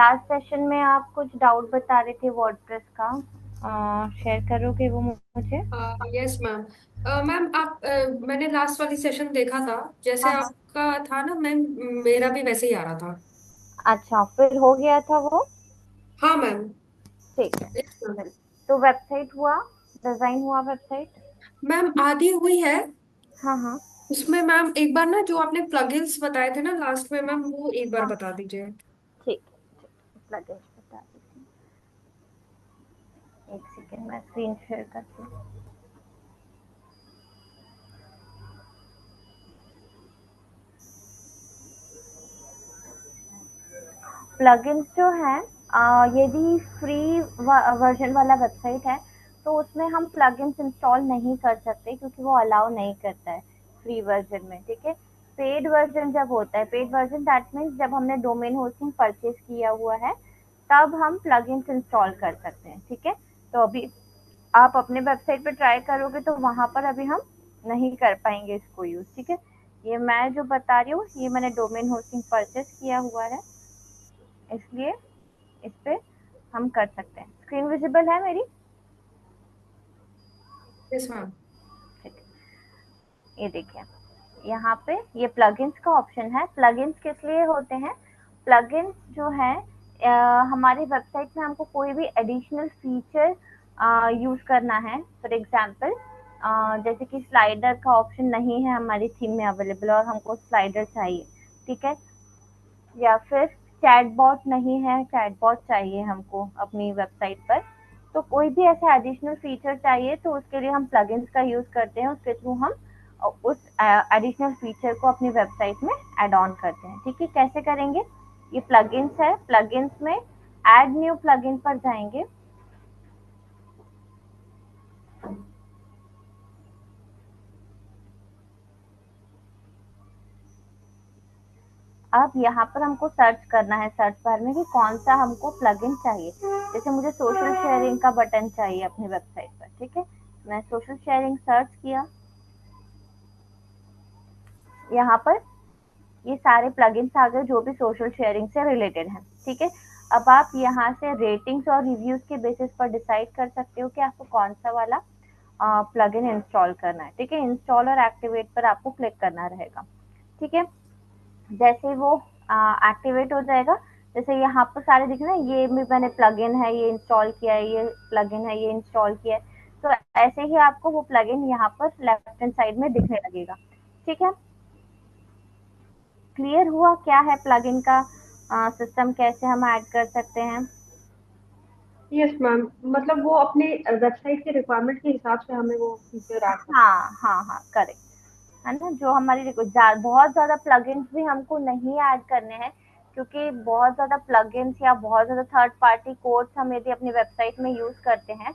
Last session में आप कुछ डाउट बता रहे थे वर्डप्रेस का, शेयर करोगे वो मुझे? Yes ma'am. मैम आप मैंने लास्ट वाली सेशन देखा था, जैसे हाँ हाँ। आपका था ना मैम, मेरा भी वैसे ही आ रहा था। अच्छा, फिर हो गया था वो? हाँ मैम। ठीक है। Yes ma'am. चलिए, तो वेबसाइट हुआ, डिजाइन हुआ वेबसाइट? मैम आधी हुई है। हाँ हाँ। उसमें मैम एक बार ना जो आपने प्लगइन्स बताए थे ना लास्ट में, मैम वो एक बार हाँ, बता दीजिए। ठीक है। प्लगइन्स बता दीजिए। एक सेकेंड, मैं स्क्रीन शेयर करती हूँ। प्लगइन्स जो है, यदि फ्री वर्जन वाला वेबसाइट है तो उसमें हम प्लगइन्स इंस्टॉल नहीं कर सकते क्योंकि वो अलाउ नहीं करता है फ्री वर्जन में। ठीक है। पेड वर्जन जब होता है, पेड वर्जन दैट मीन्स जब हमने डोमेन होस्टिंग परचेज किया हुआ है तब हम प्लगइन्स इंस्टॉल कर सकते हैं। ठीक है। तो अभी आप अपने वेबसाइट पे ट्राई करोगे तो वहां पर अभी हम नहीं कर पाएंगे इसको यूज। ठीक है। ये मैं जो बता रही हूँ ये मैंने डोमेन होस्टिंग परचेज किया हुआ है, इसलिए इस पे हम कर सकते हैं। स्क्रीन विजिबल है मेरी? Yes ma'am. ठीक है। ये देखिए, यहाँ पे ये प्लगइन्स का ऑप्शन है। प्लगइन्स किस लिए होते हैं? प्लगइन्स जो है, हमारी वेबसाइट में हमको कोई भी एडिशनल फीचर यूज करना है। फॉर एग्जांपल, जैसे कि स्लाइडर का ऑप्शन नहीं है हमारी थीम में अवेलेबल और हमको स्लाइडर चाहिए। ठीक है। या फिर चैटबॉट नहीं है, चैटबॉट चाहिए हमको अपनी वेबसाइट पर। तो कोई भी ऐसा एडिशनल फीचर चाहिए तो उसके लिए हम प्लगइन्स का यूज करते हैं। उसके थ्रू हम उस एडिशनल फीचर को अपनी वेबसाइट में ऐड ऑन करते हैं। ठीक है। कैसे करेंगे? ये प्लगइन्स है, प्लगइन्स में ऐड न्यू प्लगइन पर जाएंगे। अब यहाँ पर हमको सर्च करना है सर्च बार में कि कौन सा हमको प्लगइन चाहिए। जैसे मुझे सोशल शेयरिंग का बटन चाहिए अपनी वेबसाइट पर। ठीक है। मैं सोशल शेयरिंग सर्च किया, यहाँ पर ये सारे प्लगइन्स आ गए जो भी सोशल शेयरिंग से रिलेटेड हैं। ठीक है। अब आप यहाँ से रेटिंग्स और रिव्यूज के बेसिस पर डिसाइड कर सकते हो कि आपको कौन सा वाला प्लगइन इंस्टॉल करना है। ठीक है। इंस्टॉल और एक्टिवेट पर आपको क्लिक करना रहेगा। ठीक है। जैसे ही वो एक्टिवेट हो जाएगा, जैसे यहाँ पर सारे दिख रहे हैं, ये भी मैंने प्लगइन है ये इंस्टॉल किया है, ये प्लगइन है ये इंस्टॉल किया है। तो ऐसे ही आपको वो प्लगइन यहाँ पर लेफ्ट हैंड साइड में दिखने लगेगा। ठीक है। क्लियर हुआ क्या है प्लगइन का सिस्टम, कैसे हम ऐड कर सकते हैं? Yes ma'am. मतलब वो अपने वेबसाइट के रिक्वायरमेंट के हिसाब से हमें वो फीचर ऐड करना है। हाँ हाँ हाँ, करेक्ट। है ना, जो हमारी बहुत ज्यादा प्लगइन्स भी हमको नहीं ऐड करने हैं क्योंकि बहुत ज्यादा प्लगइन्स या बहुत ज्यादा थर्ड पार्टी कोड्स हम यदि अपनी वेबसाइट में यूज करते हैं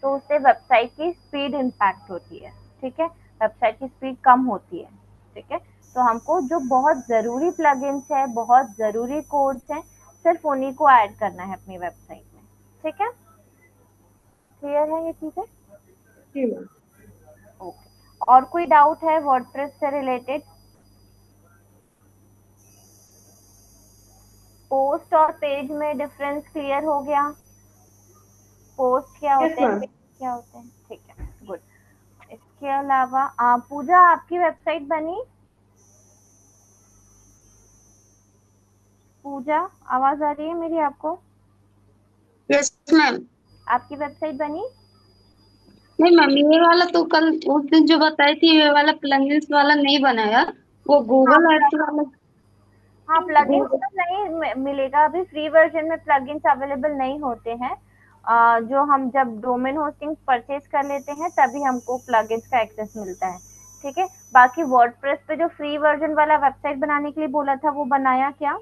तो उससे वेबसाइट की स्पीड इम्पैक्ट होती है। ठीक है। वेबसाइट की स्पीड कम होती है। ठीक है। तो हमको जो बहुत जरूरी प्लगइन्स है, बहुत जरूरी कोड्स हैं, सिर्फ उन्हीं को ऐड करना है अपनी वेबसाइट में। ठीक है। क्लियर है ये चीजें? जी मैम। ओके। और कोई डाउट है वर्डप्रेस से रिलेटेड? पोस्ट और पेज में डिफरेंस क्लियर हो गया? पोस्ट क्या यस होते हैं, मैम। पेज क्या होते हैं? ठीक है, गुड। इसके अलावा पूजा, आपकी वेबसाइट बनी? पूजा, आवाज आ रही है मेरी आपको? Yes ma'am. आपकी वेबसाइट बनी? नहीं मैम, ये वाला तो कल उस दिन जो बताई थी, ये वाला प्लगइन्स वाला नहीं बनाया। वो हाँ गूगल एड्स वाला। हाँ, प्लगइन्स गूगल। तो नहीं मिलेगा अभी, फ्री वर्जन में प्लगइन्स अवेलेबल नहीं होते हैं। जो हम जब डोमेन होस्टिंग परचेज कर लेते हैं तभी हमको प्लगइन्स का एक्सेस मिलता है। ठीक है। बाकी वर्डप्रेस पे जो फ्री वर्जन वाला वेबसाइट बनाने के लिए बोला था वो बनाया क्या?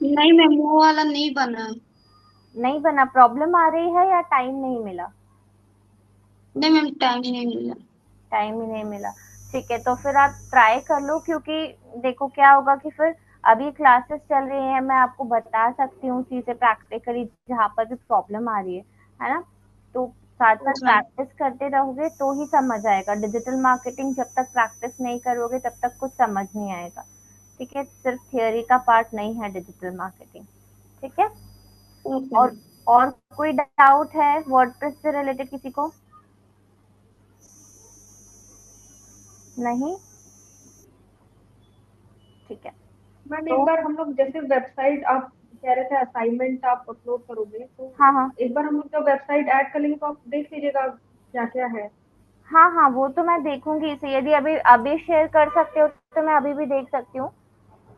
नहीं मैम, वो वाला नहीं बना है। नहीं बना? प्रॉब्लम आ रही है या टाइम नहीं मिला? नहीं मैम, टाइम नहीं मिला। टाइम ही नहीं मिला। ठीक है, तो फिर आप ट्राई कर लो क्योंकि देखो क्या होगा कि फिर अभी क्लासेस चल रही हैं, मैं आपको बता सकती हूँ चीजें प्रैक्टिकली जहाँ पर भी प्रॉब्लम आ रही है ना। तो साथ साथ यस मैम। प्रैक्टिस करते रहोगे तो ही समझ आएगा। डिजिटल मार्केटिंग जब तक प्रैक्टिस नहीं करोगे तब तक कुछ समझ नहीं आएगा। ठीक है, सिर्फ थियोरी का पार्ट नहीं है डिजिटल मार्केटिंग। ठीक है, ओके और मैम। और कोई डाउट है वर्डप्रेस से रिलेटेड किसी को? नहीं, ठीक है। मैम तो एक बार हम लोग जैसे वेबसाइट आप कह रहे थे असाइनमेंट आप अपलोड करोगे, तो हाँ हाँ एक बार हम लोग जब वेबसाइट ऐड कर लेंगे तो आप देख लीजिएगा क्या क्या है। हाँ हाँ, वो तो मैं देखूंगी इसे, यदि अभी अभी शेयर कर सकते हो तो मैं अभी भी देख सकती हूँ।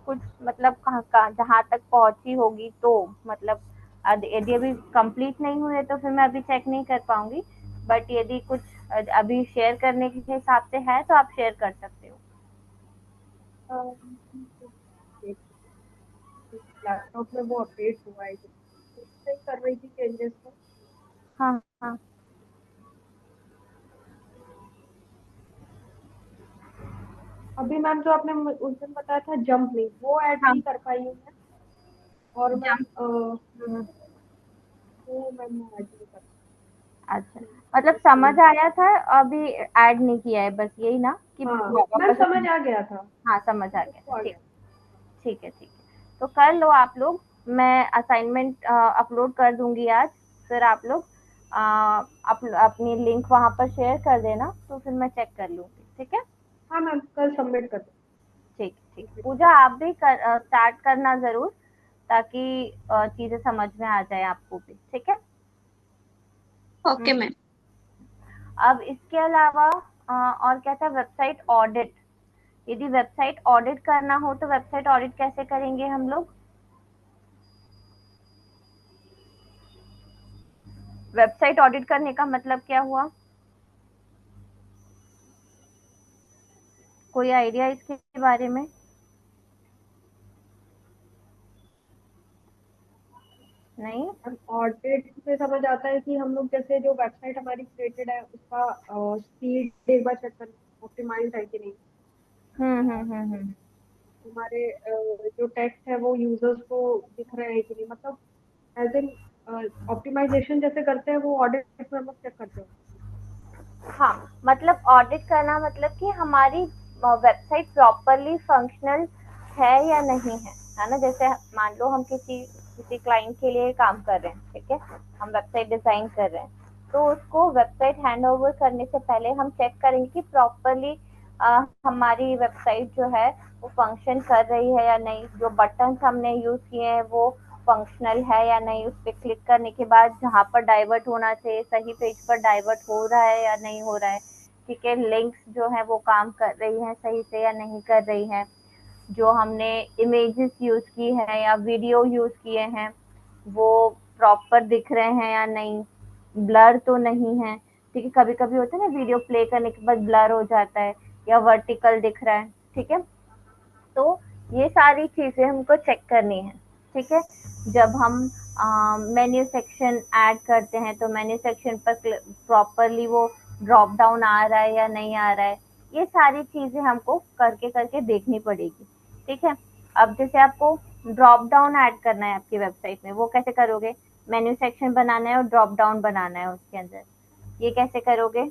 कुछ मतलब कहाँ कहाँ जहाँ तक पहुंची होगी तो मतलब यदि अभी कंप्लीट नहीं हुए तो फिर मैं अभी चेक नहीं कर पाऊंगी। बट यदि कुछ अभी शेयर करने के हिसाब से है तो आप शेयर कर सकते हो। लैपटॉप में वो अपडेट हुआ है, तो सही कर रही थी चेंजेस को। हाँ हाँ अभी मैम जो आपने उस दिन बताया था जंप लिंक, वो ऐड हाँ। नहीं कर पाई हूँ मैं। और मैम जंप। हम्म, वो मैम मैं ऐड नहीं कर अच्छा, पाई। मतलब समझ आया था, अभी ऐड नहीं किया है बस यही ना कि हाँ मैम वापस समझ आ गया था, हाँ समझ आ गया था, वो आ ठीक। गया। ठीक है ठीक है, तो कर लो आप लोग। मैं असाइनमेंट अपलोड कर दूंगी आज। फिर आप लोग अपनी लिंक वहां पर शेयर कर देना तो फिर मैं चेक कर लूंगी। ठीक है, हाँ मैम कल सबमिट कर ठीक ठीक। दूँगी। पूजा आप भी स्टार्ट करना जरूर, ताकि चीजें समझ में आ जाए आपको भी। ठीक है। Okay ma'am. अब इसके अलावा और क्या था, वेबसाइट ऑडिट। यदि वेबसाइट ऑडिट करना हो तो वेबसाइट ऑडिट कैसे करेंगे हम लोग? वेबसाइट ऑडिट करने का मतलब क्या हुआ? कोई आइडिया इसके बारे में? नहीं। ऑडिट से समझ आता है कि हम लोग जैसे जो वेबसाइट हमारी क्रिएटेड है उसका स्पीड एक बार चेक करना, ऑप्टिमाइज है कि नहीं। हम्म। हमारे जो टेक्स्ट है वो यूजर्स को दिख रहे हैं कि नहीं, मतलब एज इन ऑप्टिमाइजेशन जैसे करते हैं वो ऑडिट में हम लोग चेक करते हैं। हाँ, मतलब ऑडिट करना मतलब कि हमारी वेबसाइट प्रॉपरली फंक्शनल है या नहीं है ना? जैसे मान लो हम किसी किसी क्लाइंट के लिए काम कर रहे हैं, ठीक है, हम वेबसाइट डिजाइन कर रहे हैं, तो उसको वेबसाइट हैंड ओवर करने से पहले हम चेक करेंगे कि प्रॉपरली हमारी वेबसाइट जो है वो फंक्शन कर रही है या नहीं, जो बटन हमने यूज किए हैं वो फंक्शनल है या नहीं, उस पर क्लिक करने के बाद जहाँ पर डाइवर्ट होना चाहिए सही पेज पर डाइवर्ट हो रहा है या नहीं हो रहा है। ठीक है, लिंक्स जो है वो काम कर रही हैं सही से या नहीं कर रही हैं, जो हमने इमेजेस यूज की है या वीडियो यूज किए हैं वो प्रॉपर दिख रहे हैं या नहीं, ब्लर तो नहीं है। ठीक है, कभी कभी होता है ना वीडियो प्ले करने के बाद ब्लर हो जाता है या वर्टिकल दिख रहा है। ठीक है, तो ये सारी चीजें हमको चेक करनी है। ठीक है, जब हम मेन्यू सेक्शन ऐड करते हैं तो मेन्यू सेक्शन पर प्रॉपरली वो ड्रॉप डाउन आ रहा है या नहीं आ रहा है, ये सारी चीजें हमको करके करके देखनी पड़ेगी। ठीक है, अब जैसे आपको ड्रॉप डाउन ऐड करना है आपकी वेबसाइट में, वो कैसे करोगे? मेन्यू सेक्शन बनाना है और ड्रॉप डाउन बनाना है उसके अंदर, ये कैसे करोगे?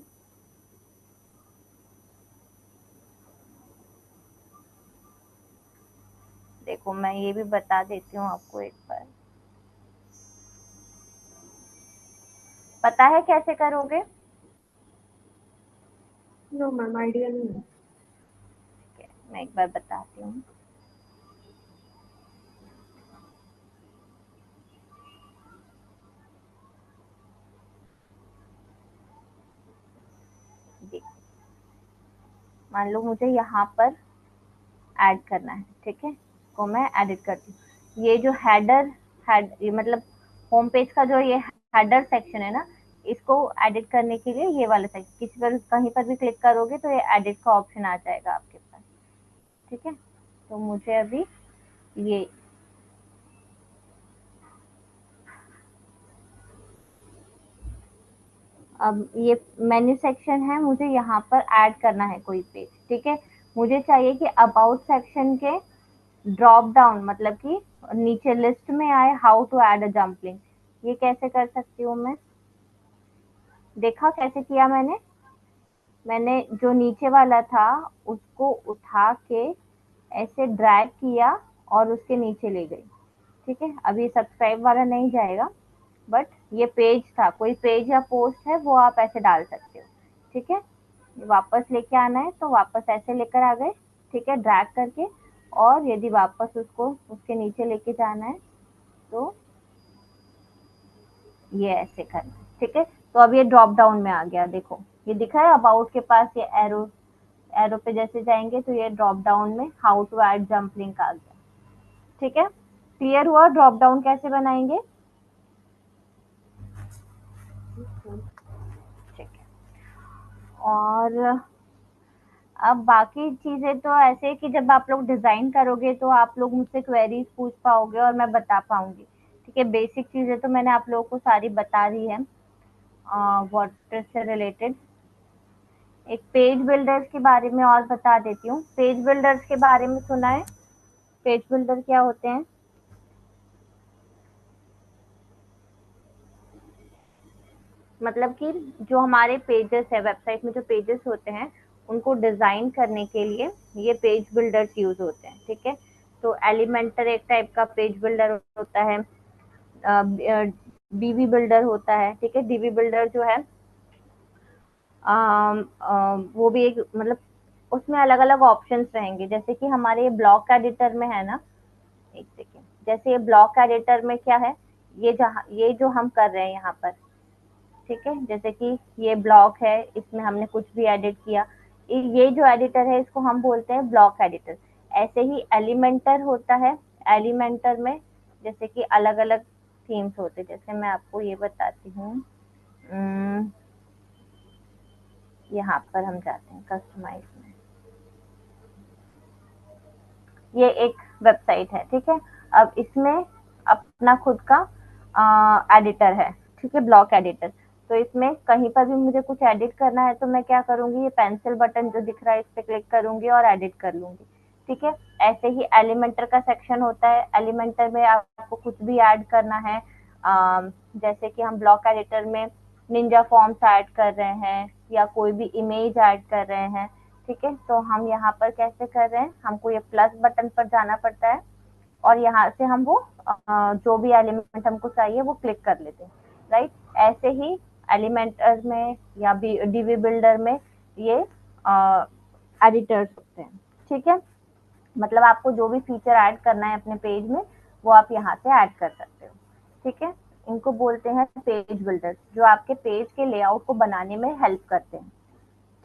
देखो मैं ये भी बता देती हूँ आपको एक बार, पता है कैसे करोगे? नो मैम आइडिया नहीं है। ठीक है, मैं एक बार बताती हूँ। देखो, मान लो मुझे यहाँ पर ऐड करना है, ठीक है, को मैं एडिट करती हूँ। ये जो ये मतलब होम पेज का जो ये हेडर सेक्शन है ना, इसको एडिट करने के लिए ये वाला सेक्शन किसी पर कहीं पर भी क्लिक करोगे तो ये एडिट का ऑप्शन आ जाएगा आपके पास। ठीक है, तो मुझे अभी ये अब ये मेन्यू सेक्शन है, मुझे यहाँ पर ऐड करना है कोई पेज। ठीक है, मुझे चाहिए कि अबाउट सेक्शन के ड्रॉप डाउन मतलब कि नीचे लिस्ट में आए how to add a jump link. ये कैसे कर सकती हूँ मैं? देखा कैसे किया मैंने जो नीचे वाला था उसको उठा के ऐसे ड्रैग किया और उसके नीचे ले गई। ठीक है, अब ये सब्सक्राइब वाला नहीं जाएगा, बट ये पेज था, कोई पेज या पोस्ट है वो आप ऐसे डाल सकते हो। ठीक है, वापस लेके आना है तो वापस ऐसे लेकर आ गए, ठीक है, ड्रैग करके। और यदि वापस उसको उसके नीचे लेके जाना है तो ये ऐसे करना है। ठीक है, तो अब ये ड्रॉप डाउन में आ गया, देखो ये दिखा है अबाउट के पास ये एरो, एरो पे जैसे जाएंगे तो ये ड्रॉप डाउन में how to add jump link आ गया। ठीक है, क्लियर हुआ ड्रॉप डाउन कैसे बनाएंगे? ठीक है, और अब बाकी चीजें तो ऐसे कि जब आप लोग डिजाइन करोगे तो आप लोग मुझसे क्वेरीज पूछ पाओगे और मैं बता पाऊंगी। ठीक है, बेसिक चीजें तो मैंने आप लोगों को सारी बता दी है वाटर से रिलेटेड। एक पेज बिल्डर्स के बारे में और बता देती हूँ। पेज बिल्डर्स के बारे में सुना है? पेज बिल्डर क्या होते हैं? मतलब कि जो हमारे पेजेस है, वेबसाइट में जो पेजेस होते हैं उनको डिजाइन करने के लिए ये पेज बिल्डर्स यूज होते हैं। ठीक है, तो एलिमेंटर एक टाइप का पेज बिल्डर होता है, डीवी बिल्डर होता है। ठीक है, डीवी बिल्डर जो है वो भी एक मतलब उसमें अलग अलग ऑप्शंस रहेंगे, जैसे कि हमारे ब्लॉक एडिटर में है ना, एक सेकेंड, जैसे ये ब्लॉक एडिटर में क्या है, ये जहाँ ये जो हम कर रहे हैं यहाँ पर, ठीक है, जैसे कि ये ब्लॉक है, इसमें हमने कुछ भी एडिट किया, ये जो एडिटर है इसको हम बोलते हैं ब्लॉक एडिटर। ऐसे ही एलिमेंटर होता है, एलिमेंटर में जैसे कि अलग अलग थीम्स होते हैं, जैसे मैं आपको ये बताती हूँ। यहाँ पर हम जाते हैं कस्टमाइज में, ये एक वेबसाइट है। ठीक है, अब इसमें अपना खुद का एडिटर है, ठीक है, ब्लॉक एडिटर। तो इसमें कहीं पर भी मुझे कुछ एडिट करना है तो मैं क्या करूंगी, ये पेंसिल बटन जो दिख रहा है इस पे क्लिक करूंगी और एडिट कर लूंगी। ठीक है, ऐसे ही एलिमेंटर का सेक्शन होता है, एलिमेंटर में आपको कुछ भी ऐड करना है, जैसे कि हम ब्लॉक एडिटर में निंजा फॉर्म्स ऐड कर रहे हैं या कोई भी इमेज ऐड कर रहे हैं। ठीक है, तो हम यहाँ पर कैसे कर रहे हैं, हमको ये प्लस बटन पर जाना पड़ता है और यहाँ से हम वो जो भी एलिमेंट हमको चाहिए वो क्लिक कर लेते हैं। राइट, ऐसे ही एलिमेंटर में या डीवी बिल्डर में ये एडिटर्स होते हैं। ठीक है, मतलब आपको जो भी फीचर ऐड करना है अपने पेज में वो आप यहाँ से ऐड कर सकते हो। ठीक है, इनको बोलते हैं पेज बिल्डर, जो आपके पेज के लेआउट को बनाने में हेल्प करते हैं।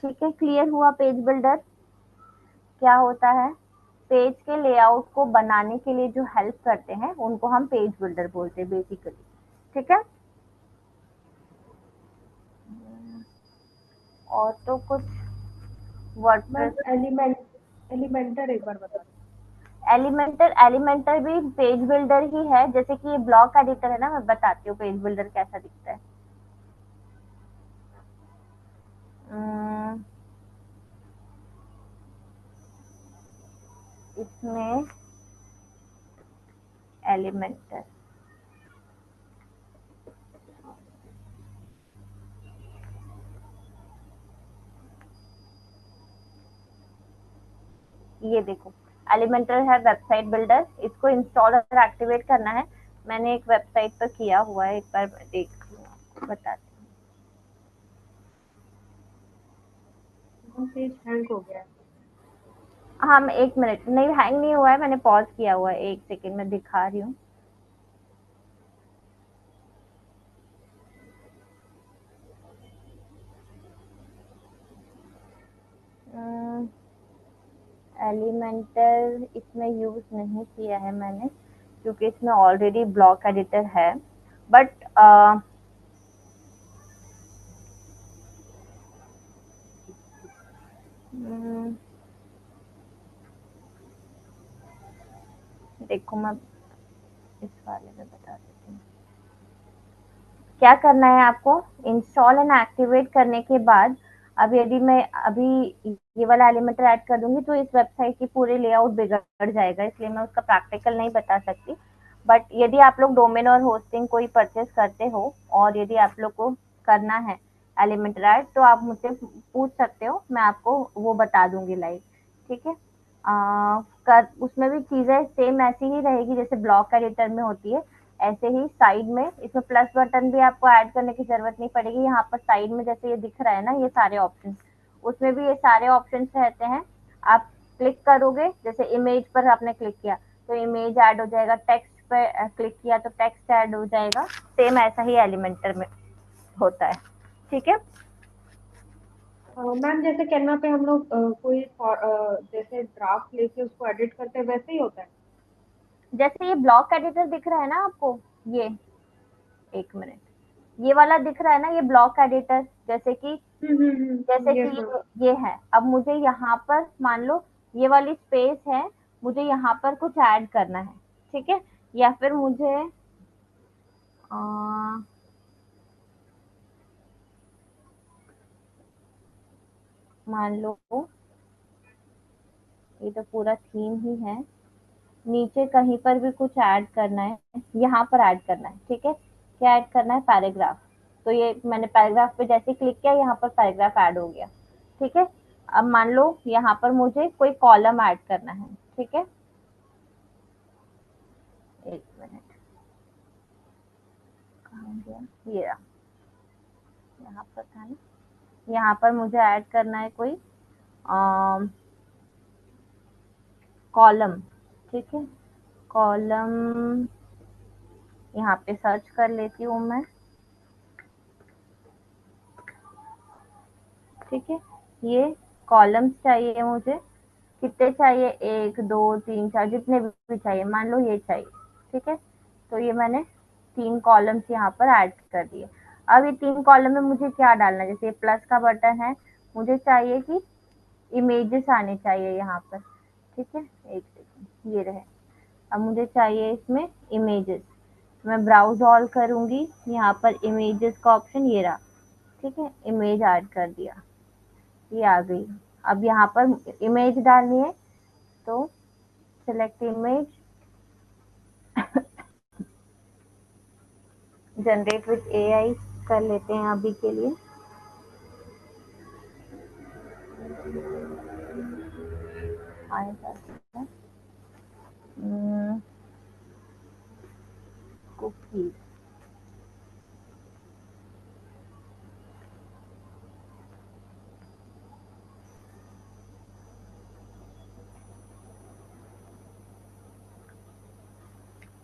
ठीक है, क्लियर हुआ पेज बिल्डर क्या होता है? पेज के लेआउट को बनाने के लिए जो हेल्प करते हैं उनको हम पेज बिल्डर बोलते हैं बेसिकली। ठीक है, और तो कुछ मैम वर्डप्रेस। एलिमेंटर एक बार बता एलिमेंटर, एलिमेंटर भी पेज बिल्डर ही है, जैसे कि ये ब्लॉक एडिटर है ना, मैं बताती हूँ पेज बिल्डर कैसा दिखता है। इसमें एलिमेंटर, ये देखो एलिमेंटर है वेबसाइट बिल्डर, इसको इंस्टॉल और एक्टिवेट करना है। मैंने एक वेबसाइट पर किया हुआ है, एक बार देख बताती हूँ। पेज हैंग हो गया है। हूँ। हम एक मिनट, नहीं हैंग नहीं हुआ है, मैंने पॉज किया हुआ है, एक सेकेंड में दिखा रही हूँ। एलिमेंटर इसमें यूज नहीं किया है मैंने, क्योंकि इसमें ऑलरेडी ब्लॉक एडिटर है, बट देखो मैं इस वाले में बता देती हूँ क्या करना है आपको। इंस्टॉल एंड एक्टिवेट करने के बाद अब यदि मैं अभी ये वाला एलिमेंटर ऐड कर दूंगी तो इस वेबसाइट की पूरी लेआउट बिगड़ जाएगा, इसलिए मैं उसका प्रैक्टिकल नहीं बता सकती। बट यदि आप लोग डोमेन और होस्टिंग कोई परचेस करते हो और यदि आप लोग को करना है एलिमेंटर ऐड तो आप मुझसे पूछ सकते हो, मैं आपको वो बता दूंगी लाइव। ठीक है, उसमें भी चीजें सेम ऐसी ही रहेगी जैसे ब्लॉक एडिटर में होती है। ऐसे ही साइड में इसमें प्लस बटन भी आपको ऐड करने की जरूरत नहीं पड़ेगी। यहाँ पर साइड में जैसे ये दिख रहा है ना, ये सारे ऑप्शन, उसमें भी ये सारे ऑप्शन रहते हैं। आप क्लिक करोगे, जैसे इमेज पर आपने क्लिक किया तो इमेज ऐड हो जाएगा, टेक्स्ट पर क्लिक किया तो टेक्स्ट ऐड हो जाएगा। सेम ऐसा ही एलिमेंटर में होता है। ठीक है। मैम जैसे कैनवा पे हम लोग कोई जैसे ड्राफ्ट लेके उसको एडिट करते हैं वैसे ही होता है? जैसे ये ब्लॉक एडिटर दिख रहा है ना आपको, ये एक मिनट, ये वाला दिख रहा है ना, ये ब्लॉक एडिटर, जैसे कि यस मैम। ये है। अब मुझे यहाँ पर मान लो ये वाली स्पेस है, मुझे यहाँ पर कुछ ऐड करना है, ठीक है। या फिर मुझे अ, मान लो ये तो पूरा थीम ही है, नीचे कहीं पर भी कुछ ऐड करना है, यहाँ पर ऐड करना है, ठीक है। क्या ऐड करना है? पैराग्राफ। तो ये मैंने पैराग्राफ पे जैसे क्लिक किया, यहाँ पर पैराग्राफ ऐड हो गया, ठीक है। अब मान लो यहाँ पर मुझे कोई कॉलम ऐड करना है, ठीक है। एक मिनट, कहाँ गया ये रहा, यहाँ पर था ना। यहाँ पर मुझे ऐड करना है कोई कॉलम, ठीक है। कॉलम यहाँ पे सर्च कर लेती हूँ मैं, ठीक है। ये कॉलम्स चाहिए मुझे, कितने चाहिए? एक दो तीन चार, जितने भी चाहिए, मान लो ये चाहिए, ठीक है। तो ये मैंने 3 कॉलम्स यहाँ पर ऐड कर दिए। अब ये 3 कॉलम में मुझे क्या डालना है? जैसे प्लस का बटन है, मुझे चाहिए कि इमेजेस आने चाहिए यहाँ पर, ठीक है। एक सेकंड, ये रहे। अब मुझे चाहिए इसमें इमेजेस, मैं ब्राउज ऑल करूंगी, यहाँ पर इमेजेस का ऑप्शन ये रहा, ठीक है। इमेज ऐड कर दिया, ये आ गई। अब यहाँ पर इमेज डालनी है तो select image, generate with AI कर लेते हैं अभी के लिए। कुकीज,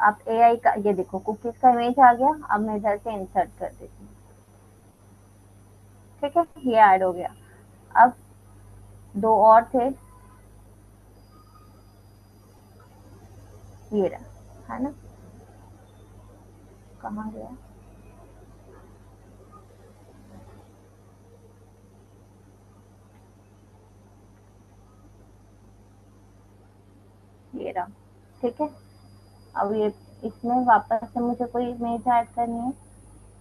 अब एआई का ये देखो, कुकीज का इमेज आ गया। अब मैं इधर से इंसर्ट कर देती हूँ, ठीक है। ये ऐड हो गया। अब 2 और थे, ये रहा, है ना। कहाँ गया? ये रहा, ठीक है। अब ये इसमें वापस से मुझे कोई इमेज ऐड करनी है,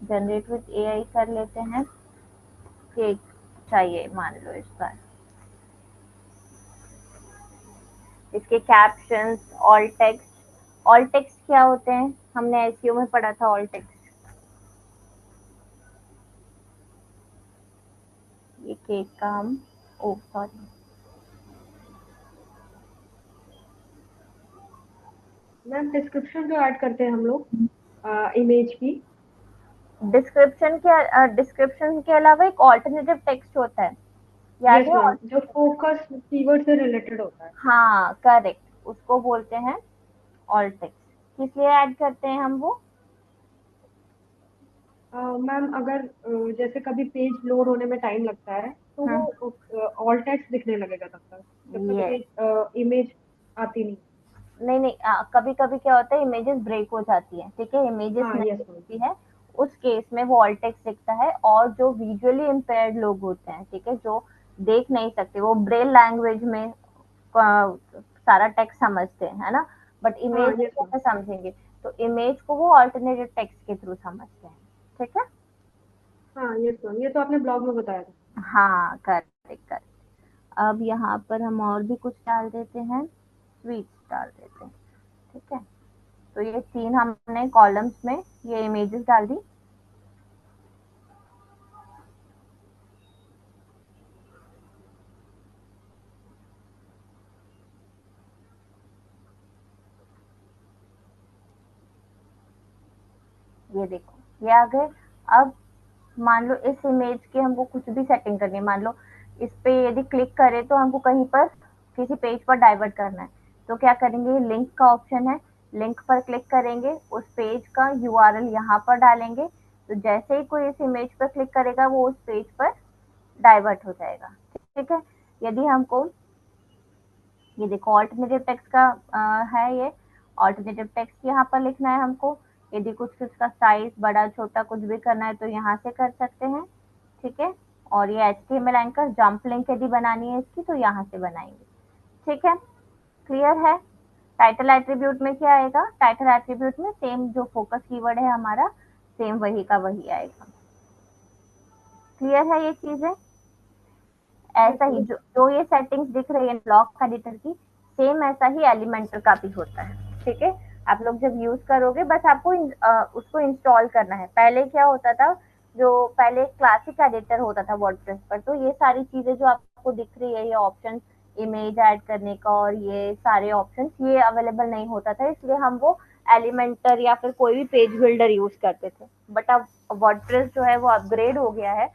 जनरेट विद एआई कर लेते हैं। केक चाहिए मान लो इस बार, इसके captions, all text. All text क्या होते हैं? हमने एसईओ में पढ़ा था ऑल टेक्स्ट। ये केक का हम, ओ सॉरी, मैम डिस्क्रिप्शन जो ऐड करते हैं हम लोग इमेज की। डिस्क्रिप्शन के अलावा एक ऑल्टरनेटिव टेक्स्ट होता है, याद यस है? मैम, जो फोकस कीवर्ड से रिलेटेड होता है। हाँ करेक्ट, उसको बोलते हैं ऑल टेक्स्ट। किस लिए ऐड करते हैं हम वो? मैम अगर जैसे कभी पेज लोड होने में टाइम लगता है तो हम्म, वो ऑल टेक्स्ट दिखने लगेगा तब तक, जब तक ये इमेज आती नहीं। नहीं नहीं, कभी कभी क्या होता है, इमेजेस ब्रेक हो जाती है, ठीक है, इमेजेस हाँ नहीं यस मैम। दिखती है। उस केस में वो ऑल टेक्स्ट दिखता है। और जो विजुअली इम्पेयर्ड लोग होते हैं, ठीक है, जो देख नहीं सकते, वो ब्रेल लैंग्वेज में सारा टेक्स्ट समझते हैं, है ना। बट हाँ इमेज यस मैम। कैसे समझेंगे? तो इमेज को वो ऑल्टरनेटिव टेक्स्ट के थ्रू समझते हैं, ठीक है। हाँ यस मैम, ये तो आपने ब्लॉग में बताया था। हाँ करेक्ट करेक्ट। अब यहाँ पर हम और भी कुछ डाल देते हैं, स्वीट्स डाल देते हैं, ठीक है। तो ये 3 हमने कॉलम्स में ये इमेजेस डाल दी। ये देखो ये आ गए। अब मान लो इस इमेज की हमको कुछ भी सेटिंग करनी है, मान लो इस पे यदि क्लिक करें तो हमको कहीं पर किसी पेज पर डाइवर्ट करना है, तो क्या करेंगे, लिंक का ऑप्शन है, लिंक पर क्लिक करेंगे, उस पेज का यूआरएल यहाँ पर डालेंगे, तो जैसे ही कोई इस इमेज पर क्लिक करेगा वो उस पेज पर डाइवर्ट हो जाएगा। ठीक है। यदि हमको ये देखो ऑल्टरनेटिव टेक्स्ट का है, ये ऑल्टरनेटिव टेक्स्ट यहाँ पर लिखना है हमको, यदि कुछ उसका साइज बड़ा छोटा कुछ भी करना है तो यहाँ से कर सकते हैं। ठीक है। और ये HTML एंकर जंप लिंक यदि बनानी है इसकी तो यहाँ से बनाएंगे। ठीक है, क्लियर है। टाइटल एट्रीब्यूट में क्या आएगा, टाइटल एट्रीब्यूट में सेम जो फोकस कीवर्ड है हमारा, सेम वही का वही आएगा। क्लियर है ये चीजें। ऐसा ही जो ये सेटिंग्स दिख रही है ब्लॉक एडिटर की, सेम ऐसा ही एलिमेंटर का भी होता है। ठीक है, आप लोग जब यूज करोगे बस आपको उसको इंस्टॉल करना है। पहले क्या होता था, जो पहले क्लासिक एडिटर होता था वर्डप्रेस पर, तो ये सारी चीजें जो आपको दिख रही है, ये ऑप्शन इमेज ऐड करने का और ये सारे ऑप्शन ये अवेलेबल नहीं होता था, इसलिए हम वो एलिमेंटर या फिर कोई भी पेज बिल्डर यूज करते थे। बट अब वर्डप्रेस जो है वो अपग्रेड हो गया है,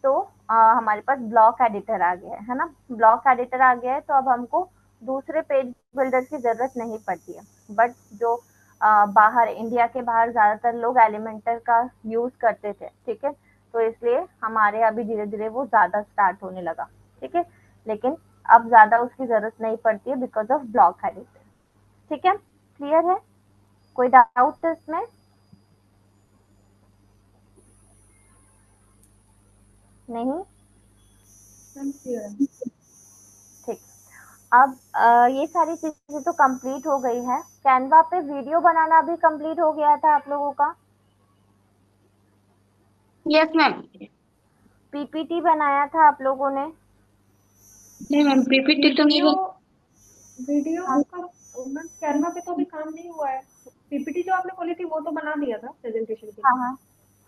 तो हमारे पास ब्लॉक एडिटर आ गया है ना, ब्लॉक एडिटर आ गया है, तो अब हमको दूसरे पेज बिल्डर की जरूरत नहीं पड़ती है। बट जो बाहर इंडिया के बाहर ज्यादातर लोग एलिमेंटर का यूज करते थे। ठीक है, तो इसलिए हमारे यहाँ भी धीरे धीरे वो ज्यादा स्टार्ट होने लगा। ठीक है, लेकिन अब ज्यादा उसकी जरूरत नहीं पड़ती है बिकॉज ऑफ ब्लॉक एडिटर। ठीक है, क्लियर है, कोई डाउट इसमें? नहीं, ठीक। अब ये सारी चीजें तो कंप्लीट हो गई है। कैनवा पे वीडियो बनाना भी कंप्लीट हो गया था आप लोगों का? Yes ma'am. पीपीटी बनाया था आप लोगों ने? नहीं मैम, पीपीटी तो नहीं वीडियो बन। वीडियो हाँ का मैम कैनवा पे तो अभी काम नहीं हुआ है। पीपीटी जो आपने खोली थी वो तो बना दिया था प्रेजेंटेशन के हाँ लिए, हाँ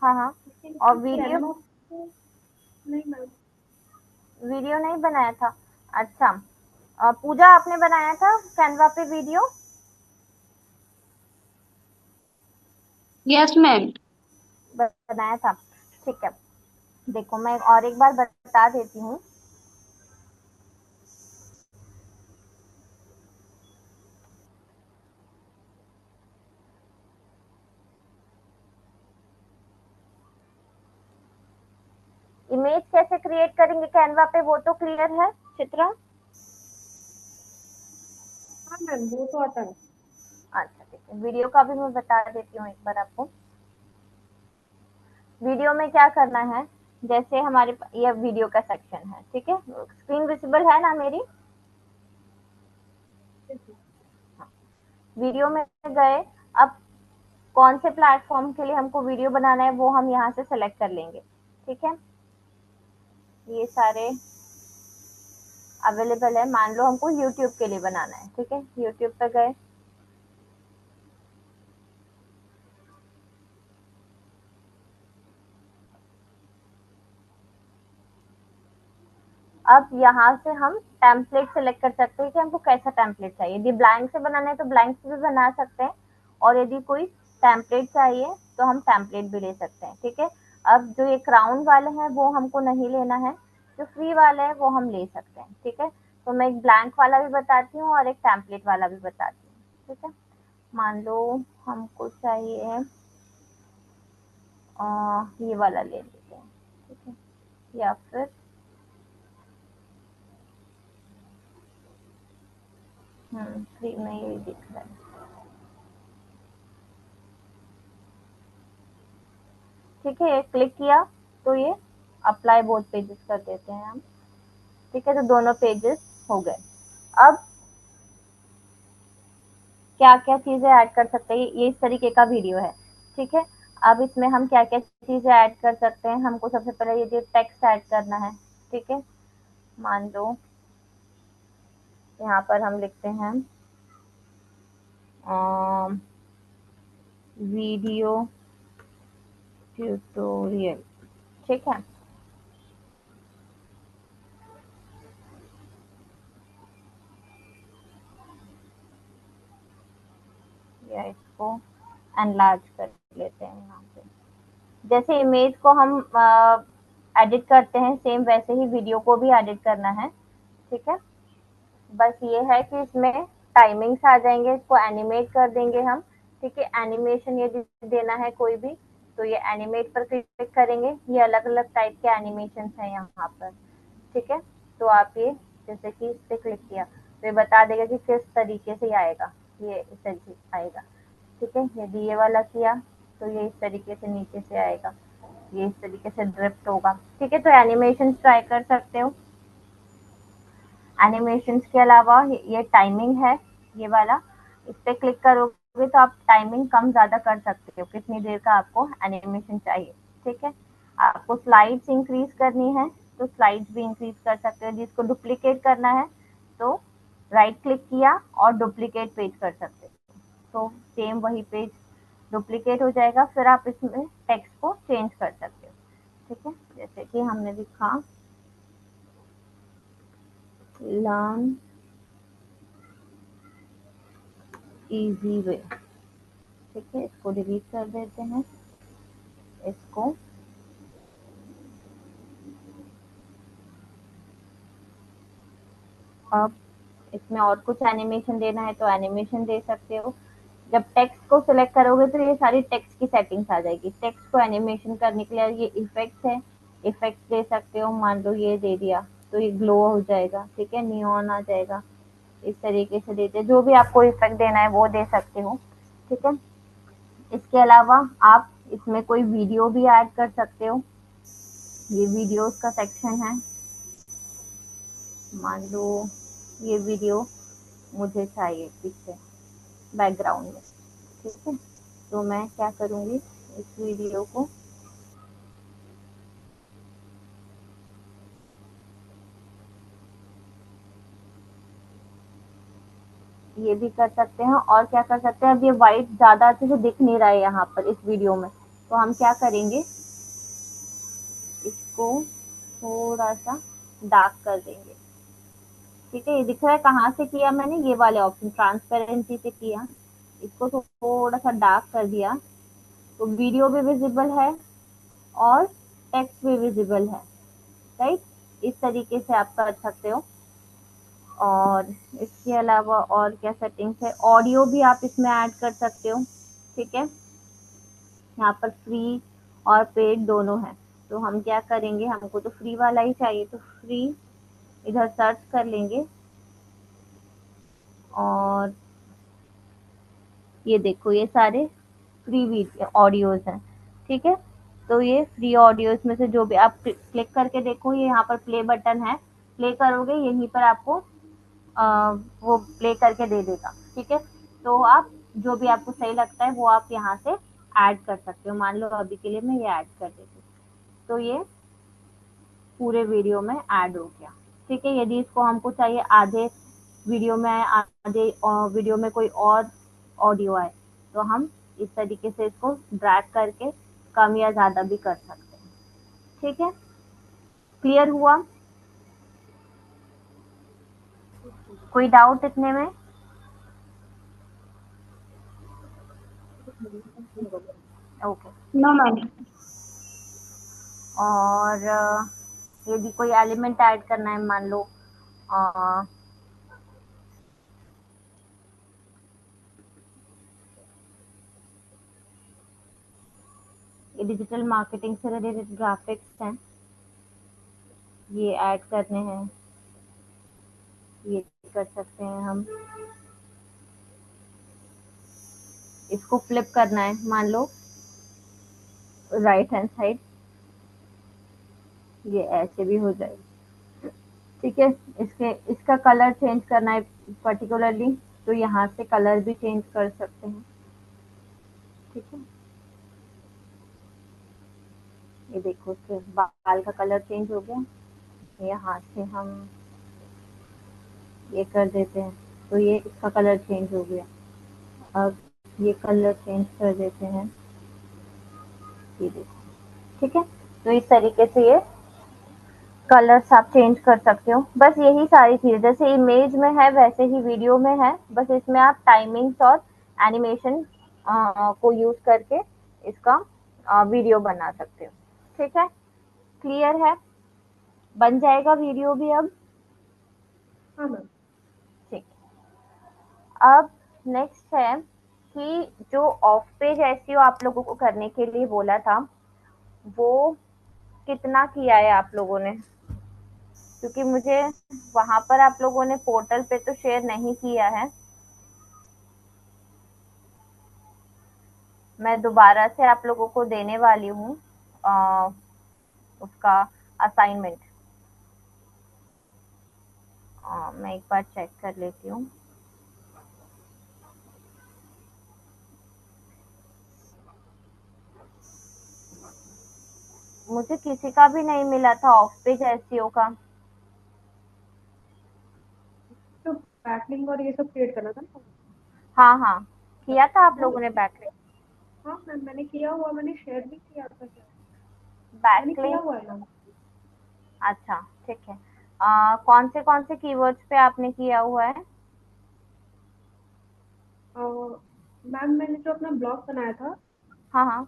हाँ हाँ। लेकिन और वीडियो, कैनवा पे नहीं मैम। वीडियो नहीं बनाया था? अच्छा, पूजा आपने बनाया था कैनवा पे वीडियो? Yes ma'am. बनाया था, ठीक है। देखो मैं और एक बार बता देती हूँ। इमेज कैसे क्रिएट करेंगे कैनवा पे वो तो क्लियर है चित्रा? हाँ मैम वो तो आता है। अच्छा ठीक है, वीडियो का भी मैं बता देती हूँ एक बार आपको। वीडियो में क्या करना है, जैसे हमारे ये वीडियो का सेक्शन है, ठीक है, स्क्रीन विजिबल है ना मेरी? वीडियो में गए, अब कौन से प्लेटफॉर्म के लिए हमको वीडियो बनाना है वो हम यहाँ से सेलेक्ट कर लेंगे। ठीक है, ये सारे अवेलेबल है। मान लो हमको यूट्यूब के लिए बनाना है, ठीक है, यूट्यूब पे गए, अब यहाँ से हम टेम्पलेट सेलेक्ट कर सकते हैं कि हमको कैसा टेम्पलेट चाहिए। यदि ब्लैंक से बनाना है तो ब्लैंक से भी बना सकते हैं, और यदि कोई टेम्पलेट चाहिए तो हम टेम्पलेट भी ले सकते हैं। ठीक है, अब जो ये क्राउन वाले हैं वो हमको नहीं लेना है, जो फ्री वाले हैं वो हम ले सकते हैं। ठीक है, तो मैं एक ब्लैंक वाला भी बताती हूँ और एक टेम्पलेट वाला भी बताती हूँ। ठीक है, मान लो हमको चाहिए ये वाला ले लेते हैं। ठीक है, या फिर फ्री में यही दिख रहा है। ठीक है, क्लिक किया तो ये अप्लाई बोथ पेजेस कर देते हैं हम। ठीक है, तो दोनों पेजेस हो गए। अब क्या क्या चीजें ऐड कर सकते हैं, ये इस तरीके का वीडियो है। ठीक है, अब इसमें हम क्या क्या चीजें ऐड कर सकते हैं, हमको सबसे पहले ये टेक्स्ट ऐड करना है। ठीक है, मान लो यहाँ पर हम लिखते हैं वीडियो ट्यूटोरियल। ठीक है, या इसको एनलार्ज कर लेते हैं यहाँ पे। जैसे इमेज को हम एडिट करते हैं सेम वैसे ही वीडियो को भी एडिट करना है, ठीक है। बस ये है कि इसमें टाइमिंग्स आ जाएंगे, इसको एनिमेट कर देंगे हम, ठीक है। एनिमेशन ये देना है कोई भी, तो ये एनिमेट पर क्लिक करेंगे। ये अलग अलग टाइप के एनिमेशन है यहाँ पर, ठीक है। तो आप ये जैसे कि इस पे क्लिक किया तो ये बता देगा कि किस तरीके से आएगा, ये इस तरीके से आएगा, ठीक है। यदि ये वाला किया तो ये इस तरीके से नीचे से आएगा, ये इस तरीके से ड्रिफ्ट होगा, ठीक है। तो एनिमेशन ट्राई कर सकते हो। एनिमेशन के अलावा ये टाइमिंग है, ये वाला, इस पे क्लिक करोगे तो आप टाइमिंग कम ज्यादा कर सकते हो, कितनी देर का आपको एनिमेशन चाहिए, ठीक है। आपको स्लाइड्स इंक्रीज करनी है तो स्लाइड्स भी इंक्रीज कर सकते हो। जिसको डुप्लीकेट करना है तो राइट क्लिक किया और डुप्लीकेट पेज कर सकते हो, तो सेम वही पेज डुप्लीकेट हो जाएगा। फिर आप इसमें टेक्स्ट को चेंज कर सकते हो, ठीक है। जैसे कि हमने लिखा लर्न इजी वे, ठीक है। इसको डिलीट कर देते हैं, इसको अब इसमें और कुछ एनिमेशन देना है तो एनिमेशन दे सकते हो। जब टेक्स्ट को सिलेक्ट करोगे तो ये सारी टेक्स्ट की सेटिंग्स आ जाएगी। टेक्स्ट को एनिमेशन करने के लिए ये इफेक्ट्स है, इफेक्ट्स दे सकते हो। मान लो ये दे दिया तो ये ग्लो हो जाएगा, ठीक है, नियॉन आ जाएगा, इस तरीके से देते। जो भी आपको इफेक्ट देना है वो दे सकते हो, ठीक है। इसके अलावा आप इसमें कोई वीडियो भी ऐड कर सकते हो। ये वीडियोस का सेक्शन है। मान लो ये वीडियो मुझे चाहिए पीछे बैकग्राउंड में, ठीक है। तो मैं क्या करूँगी, इस वीडियो को ये भी कर सकते हैं। और क्या कर सकते हैं, अब ये वाइट ज्यादा अच्छे से दिख नहीं रहा है यहाँ पर इस वीडियो में, तो हम क्या करेंगे, इसको थोड़ा सा डार्क कर देंगे, ठीक है। ये दिख रहा है कहाँ से किया मैंने, ये वाले ऑप्शन ट्रांसपेरेंसी से किया। इसको तो थोड़ा सा डार्क कर दिया तो वीडियो भी विजिबल है और टेक्स्ट भी विजिबल है, राइट। इस तरीके से आप कर सकते हो। और इसके अलावा और क्या सेटिंग्स है, ऑडियो भी आप इसमें ऐड कर सकते हो, ठीक है। यहाँ पर फ्री और पेड दोनों है, तो हम क्या करेंगे, हमको तो फ्री वाला ही चाहिए, तो फ्री इधर सर्च कर लेंगे। और ये देखो ये सारे फ्री वीडियो ऑडियोज हैं, ठीक है। तो ये फ्री ऑडियोज में से जो भी आप क्लिक करके देखो, ये यहाँ पर प्ले बटन है, प्ले करोगे यहीं पर आपको वो प्ले करके दे देगा, ठीक है। तो आप जो भी आपको सही लगता है वो आप यहाँ से ऐड कर सकते हो। मान लो अभी के लिए मैं ये ऐड कर देती हूँ, तो ये पूरे वीडियो में ऐड हो गया, ठीक है। यदि इसको हमको चाहिए आधे वीडियो में आए, आधे वीडियो में कोई और ऑडियो आए, तो हम इस तरीके से इसको ड्रैग करके कम या ज्यादा भी कर सकते हैं, ठीक है। क्लियर हुआ, कोई डाउट इतने में? ओके। No ma'am. और यदि कोई एलिमेंट ऐड करना है, मान लो ये डिजिटल मार्केटिंग से रिलेटेड ग्राफिक्स हैं, ये ऐड करने हैं, ये कर सकते हैं हम। इसको फ्लिप करना है, मान लो राइट हैंड साइड, ये ऐसे भी हो जाएगा, ठीक है। इसका कलर चेंज करना है पर्टिकुलरली, तो यहाँ से कलर भी चेंज कर सकते हैं, ठीक है। ये देखो इसके बाल का कलर चेंज हो गया, यहाँ से हम ये कर देते हैं तो ये इसका कलर चेंज हो गया। अब ये कलर चेंज कर देते हैं, ये देखो, ठीक है। तो इस तरीके से ये कलर्स आप चेंज कर सकते हो। बस यही सारी चीज़ जैसे इमेज में है वैसे ही वीडियो में है, बस इसमें आप टाइमिंग्स और एनिमेशन को यूज करके इसका वीडियो बना सकते हो। ठीक है, क्लियर है? बन जाएगा वीडियो भी अब। हाँ मैम। ठीक, अब नेक्स्ट है कि जो ऑफ पेज एसईओ आप लोगों को करने के लिए बोला था, वो कितना किया है आप लोगों ने? क्योंकि मुझे वहां पर आप लोगों ने पोर्टल पे तो शेयर नहीं किया है। मैं दोबारा से आप लोगों को देने वाली हूँ उसका असाइनमेंट। मैं एक बार चेक कर लेती हूँ। मुझे किसी का भी नहीं मिला था ऑफ पेज एसईओ का। तो बैकलिंक और ये सब क्रिएट करना था ना। हाँ हाँ, किया था आप वो लोगों ने बैकलिंक। हाँ मैम, मैंने किया हुआ, मैंने शेयर भी किया था शायद। मैंने किया बैकलिंक, हुआ है मैम। अच्छा ठीक है। कौन से कीवर्ड्स पे आपने किया हुआ है? मैम मैंने जो अपना ब्लॉग बनाया था हाँ हाँ,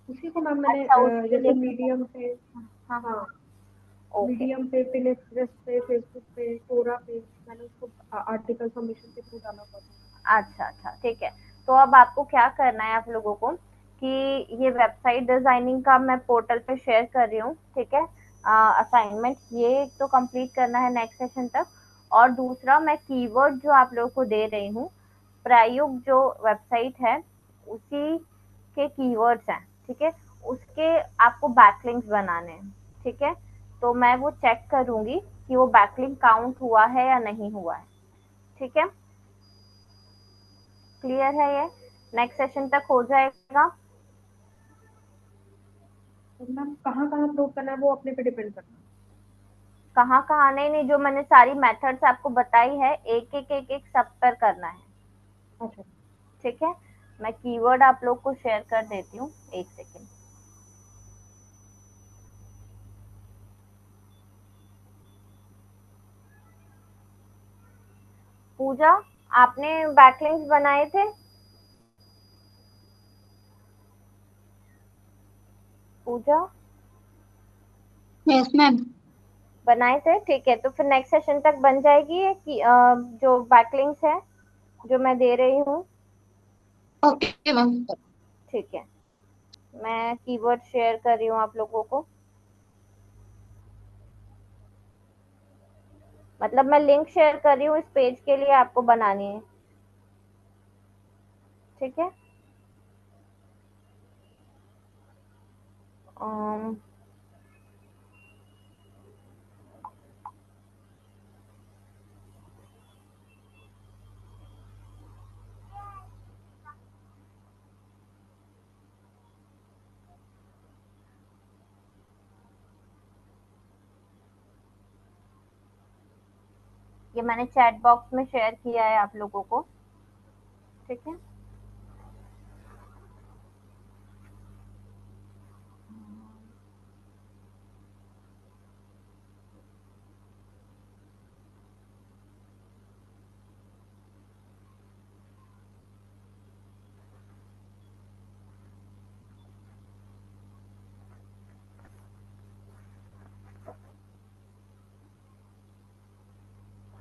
उसी को मैम मैंने अच्छा उसके जैसे लिए किया। मीडियम पे, हाँ हाँ हाँ, ओके, मीडियम पे, पिनेट्रेस पे, फेसबुक पे, कोरा पे मैंने उसको आर्टिकल सबमिशन के थ्रू डाला हुआ था। अच्छा अच्छा ठीक है। तो अब आपको क्या करना है आप लोगों को कि ये वेबसाइट डिजाइनिंग का मैं पोर्टल पे शेयर कर रही हूँ, ठीक है। असाइनमेंट ये एक तो कंप्लीट करना है नेक्स्ट सेशन तक, और दूसरा मैं कीवर्ड जो आप लोगों को दे रही हूँ, प्रायुक्त जो वेबसाइट है उसी के कीवर्ड्स हैं, ठीक है। उसके आपको बैकलिंक्स बनाने हैं, ठीक है। तो मैं वो चेक करूंगी कि वो बैकलिंक काउंट हुआ है या नहीं हुआ है, ठीक है। क्लियर है ये? नेक्स्ट सेशन तक हो जाएगा। तो मैम कहाँ कहाँ प्रूव करना है वो अपने पे डिपेंड करता कहाँ कहाँ, नहीं नहीं, जो मैंने सारी मेथड्स आपको बताई है एक एक एक एक सब पर करना है, है। अच्छा। ठीक है। मैं कीवर्ड आप लोग को शेयर कर देती हूँ, एक सेकेंड। पूजा, आपने बैकलिंक्स बनाए थे? पूजा, यस मैम। बनाए थे, ठीक है। तो फिर नेक्स्ट सेशन तक बन जाएगी ये कि जो बैकलिंक्स है जो मैं दे रही हूँ, ओके मैम। ठीक है। मैं कीवर्ड शेयर कर रही हूँ आप लोगों को, मतलब मैं लिंक शेयर कर रही हूँ इस पेज के लिए, आपको बनानी है, ठीक है। अम, ये मैंने चैट बॉक्स में शेयर किया है आप लोगों को, ठीक है।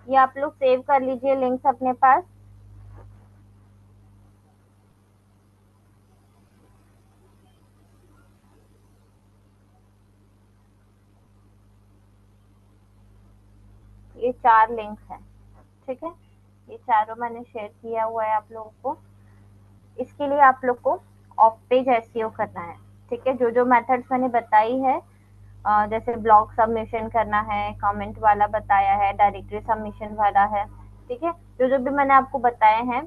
ये आप लोग सेव कर लीजिए लिंक्स अपने पास। ये 4 लिंक्स हैं, ठीक है। ये चारों मैंने शेयर किया हुआ है आप लोगों को। इसके लिए आप लोग को ऑफ पेज एसईओ करना है, ठीक है। जो जो मेथड्स मैंने बताई है, जैसे ब्लॉग सबमिशन करना है, कमेंट वाला बताया है, डायरेक्टरी सबमिशन वाला है, ठीक है। जो जो भी मैंने आपको बताए हैं,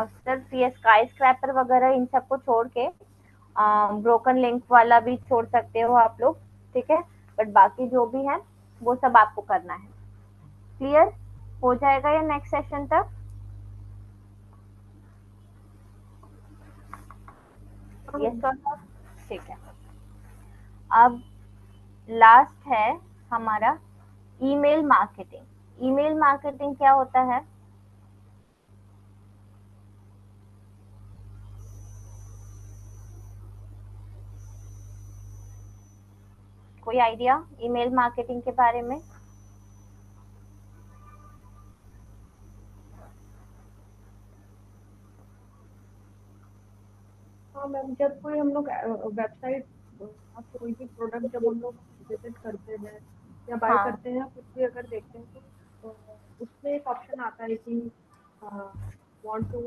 सिर्फ ये स्काई स्क्रैपर वगैरह इन सबको छोड़ के ब्रोकन लिंक वाला भी छोड़ सकते हो आप लोग, ठीक है। बट बाकी जो भी है वो सब आपको करना है। क्लियर हो जाएगा ये नेक्स्ट सेशन तक? हाँ ये सब ठीक है। अब लास्ट है हमारा ईमेल मार्केटिंग। ईमेल मार्केटिंग क्या होता है? कोई आइडिया ईमेल मार्केटिंग के बारे में? हाँ मैम, जब कोई हम लोग वेबसाइट, कोई भी प्रोडक्ट जब हम लोग विजिट करते हैं या बाय हाँ करते हैं, कुछ भी अगर देखते हैं तो उसमें एक ऑप्शन आता है कि वांट टू,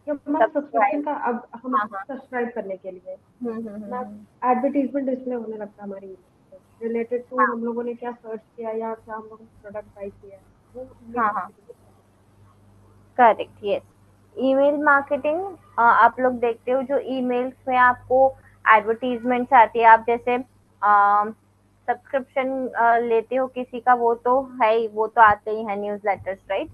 कि हमारा सब्सक्रिप्शन सब्सक्राइब। का, अब हम हाँ हाँ। सब्सक्राइब करने के लिए ना हम्म। एडवर्टीजमेंट डिस्प्ले होने लगता है हमारी email पे, रिलेटेड टू हाँ हम लोगों ने क्या सर्च किया या क्या हम लोगों ने प्रोडक्ट बाय किया है, वो ईमेल हाँ हाँ, मार्केटिंग होता है। Correct, yes. ईमेल मार्केटिंग, आप लोग देखते हो जो ईमेल्स में आपको एडवर्टीजमेंट्स आती है, आप जैसे सब्सक्रिप्शन लेते हो किसी का, वो तो है ही, वो तो आते ही है न्यूज़लेटर्स, राइट?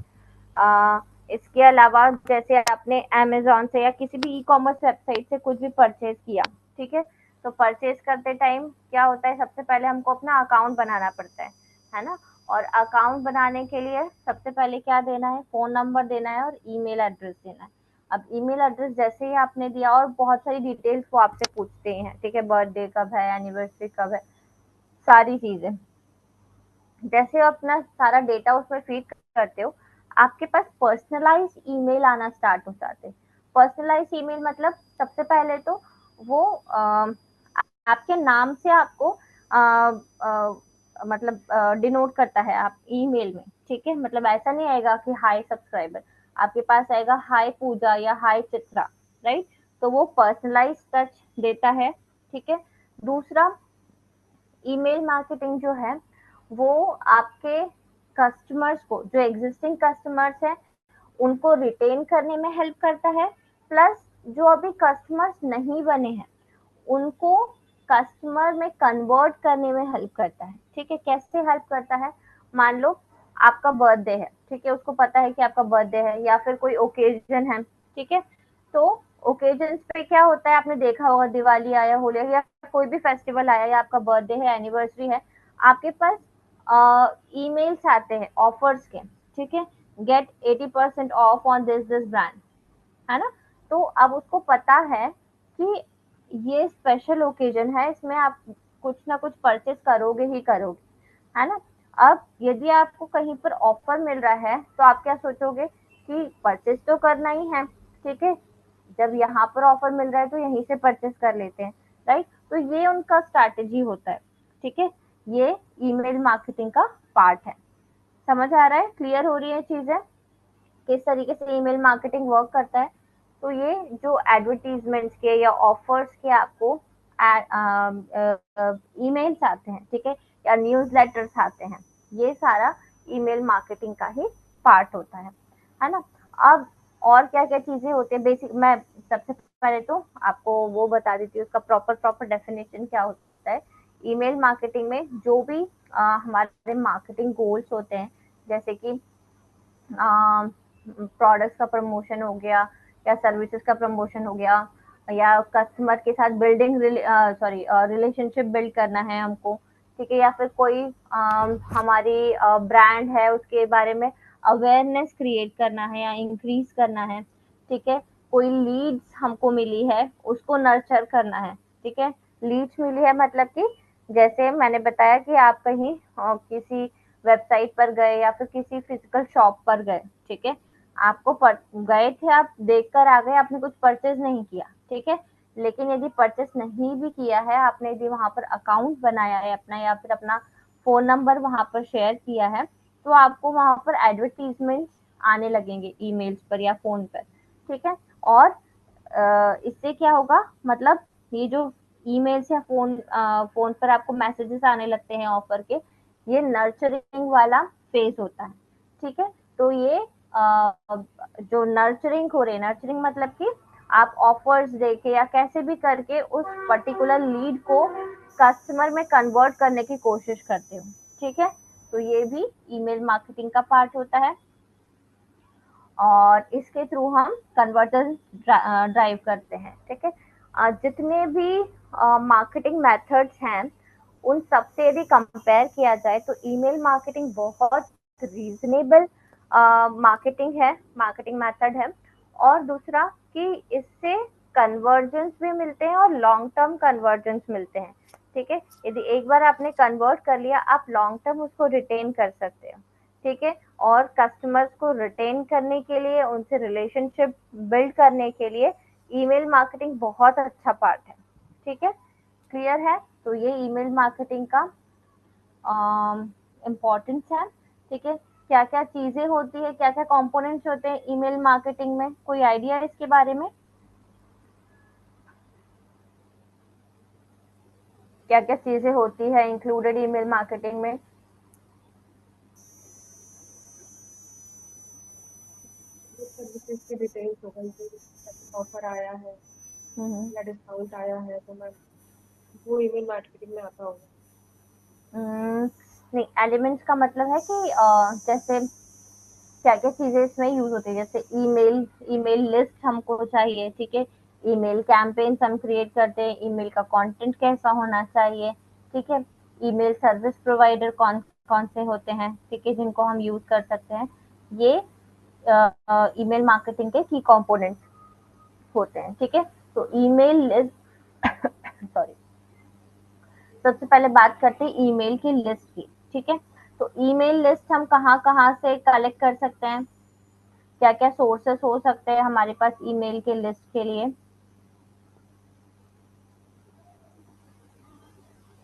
इसके अलावा जैसे आपने अमेजोन से या किसी भी ई कॉमर्स वेबसाइट से कुछ भी परचेज किया, ठीक है, तो परचेज करते टाइम क्या होता है, सबसे पहले हमको अपना अकाउंट बनाना पड़ता है ना? और अकाउंट बनाने के लिए सबसे पहले क्या देना है, फोन नंबर देना है और ईमेल एड्रेस देना है। अब ईमेल एड्रेस जैसे ही आपने दिया, और बहुत सारी डिटेल्स वो आपसे पूछते हैं, ठीक है, बर्थडे कब है, एनिवर्सरी कब है, सारी चीजें। जैसे अपना सारा डेटा उसमें फीड करते हो, आपके पास पर्सनलाइज ईमेल आना स्टार्ट हो जाते हैं। पर्सनलाइज ईमेल मतलब सबसे पहले तो वो आपके नाम से आपको मतलब डिनोट करता है आप ईमेल में, ठीक है, मतलब ऐसा नहीं आएगा कि हाय सब्सक्राइबर, आपके पास आएगा हाय पूजा या हाय चित्रा, राइट? तो वो पर्सनलाइज टच देता है, ठीक है। दूसरा, ईमेल मार्केटिंग जो है वो आपके कस्टमर्स को, जो एग्जिस्टिंग कस्टमर्स हैं, उनको रिटेन करने में हेल्प करता है। प्लस जो अभी कस्टमर्स नहीं बने हैं, उनको कस्टमर में कन्वर्ट करने में हेल्प करता है, ठीक है। कैसे हेल्प करता है? मान लो आपका बर्थडे है, ठीक है, उसको पता है कि आपका बर्थडे है, या फिर कोई ओकेजन है, ठीक है। तो ओकेजन पे क्या होता है, आपने देखा होगा, दिवाली आया, होली या कोई भी फेस्टिवल आया, या आपका बर्थडे है, एनिवर्सरी है, आपके पास ईमेल्स आते हैं ऑफर्स के, ठीक है, get 80% off on this this brand, है ना? तो अब उसको पता है कि ये स्पेशल ओकेजन है, इसमें आप कुछ ना कुछ परचेज करोगे ही करोगे, है ना? अब यदि आपको कहीं पर ऑफर मिल रहा है, तो आप क्या सोचोगे कि परचेज तो करना ही है, ठीक है, जब यहाँ पर ऑफर मिल रहा है तो यहीं से परचेज कर लेते हैं, राइट? तो ये उनका स्ट्रैटेजी होता है, ठीक है। ये ईमेल मार्केटिंग का पार्ट है। समझ आ रहा है, क्लियर हो रही है चीजें, किस तरीके से ईमेल मार्केटिंग वर्क करता है? तो ये जो एडवर्टीजमेंट्स के या ऑफर्स के आपको ईमेल्स आते हैं, ठीक है, या न्यूज़लेटर्स आते हैं, ये सारा ईमेल मार्केटिंग का ही पार्ट होता है ना? अब और क्या क्या चीजें होती है बेसिक, मैं सबसे पहले तो आपको वो बता देती हूँ, उसका प्रॉपर डेफिनेशन क्या होता है। ईमेल मार्केटिंग में जो भी हमारे मार्केटिंग गोल्स होते हैं, जैसे कि प्रोडक्ट्स का प्रमोशन हो गया, या सर्विसेज का प्रमोशन हो गया, या कस्टमर के साथ बिल्डिंग सॉरी रिलेशनशिप बिल्ड करना है हमको, ठीक है, या फिर कोई हमारी ब्रांड है उसके बारे में अवेयरनेस क्रिएट करना है या इंक्रीज करना है, ठीक है। कोई लीड्स हमको मिली है, उसको नर्चर करना है, ठीक है। लीड्स मिली है मतलब कि जैसे मैंने बताया कि आप कहीं किसी वेबसाइट पर गए या फिर किसी फिजिकल शॉप पर गए, ठीक है, आपको गए थे, आप देख कर आ गए, आपने कुछ परचेज नहीं किया, ठीक है। लेकिन यदि परचेज नहीं भी किया है आपने, यदि वहां पर अकाउंट बनाया है अपना, या फिर अपना फोन नंबर वहां पर शेयर किया है, तो आपको वहां पर एडवर्टीजमेंट आने लगेंगे ईमेल्स पर या फोन पर, ठीक है। और इससे क्या होगा, मतलब ये जो ईमेल्स या फोन पर आपको मैसेजेस आने लगते हैं ऑफर के, ये नर्चरिंग वाला फेज होता है, ठीक है। तो ये जो नर्चरिंग हो रही है, नर्चरिंग मतलब कि आप ऑफर्स देके या कैसे भी करके उस पर्टिकुलर लीड को कस्टमर में कन्वर्ट करने की कोशिश करते हो, ठीक है। तो ये भी ईमेल मार्केटिंग का पार्ट होता है, और इसके थ्रू हम कन्वर्टर ड्राइव करते हैं, ठीक है। जितने भी मार्केटिंग मेथड्स हैं, उन सबसे यदि कंपेयर किया जाए तो ईमेल मार्केटिंग बहुत रीजनेबल मार्केटिंग है, मार्केटिंग मेथड है। और दूसरा कि इससे कन्वर्जेंस भी मिलते हैं और लॉन्ग टर्म कन्वर्जेंस मिलते हैं, ठीक है। यदि एक बार आपने कन्वर्ट कर लिया, आप लॉन्ग टर्म उसको रिटेन कर सकते हो, ठीक है। और कस्टमर्स को रिटेन करने के लिए, उनसे रिलेशनशिप बिल्ड करने के लिए ईमेल मार्केटिंग बहुत अच्छा पार्ट है, ठीक है। क्लियर है? तो ये ईमेल मार्केटिंग का इम्पोर्टेंस है, ठीक है। क्या क्या चीजें होती है, क्या क्या कंपोनेंट्स होते हैं ईमेल मार्केटिंग में, कोई आइडिया है इसके बारे में? क्या क्या चीजें होती है इंक्लूडेड ईमेल मार्केटिंग में? सर्विसेज की डिटेल्स हो गई, कोई ऑफर आया है या डिस्काउंट आया है, तो मैं वो ईमेल मार्केटिंग में आता होगा। नहीं, एलिमेंट्स का मतलब है कि जैसे क्या क्या चीजें इसमें यूज होती है, जैसे ईमेल, ईमेल लिस्ट हमको चाहिए, ठीक है। ईमेल कैंपेन्स हम क्रिएट करते हैं, ईमेल का कंटेंट कैसा होना चाहिए, ठीक है। ईमेल सर्विस प्रोवाइडर कौन कौन से होते हैं, ठीक है, जिनको हम यूज कर सकते हैं। ये ईमेल मार्केटिंग के की कंपोनेंट्स होते हैं, ठीक है। तो ईमेल लिस्ट सॉरी, सबसे पहले बात करते हैं ईमेल की लिस्ट की, ठीक है। तो ईमेल लिस्ट हम कहाँ कहाँ से कलेक्ट कर सकते हैं, क्या क्या सोर्सेस हो सकते हैं हमारे पास ईमेल के लिस्ट के लिए,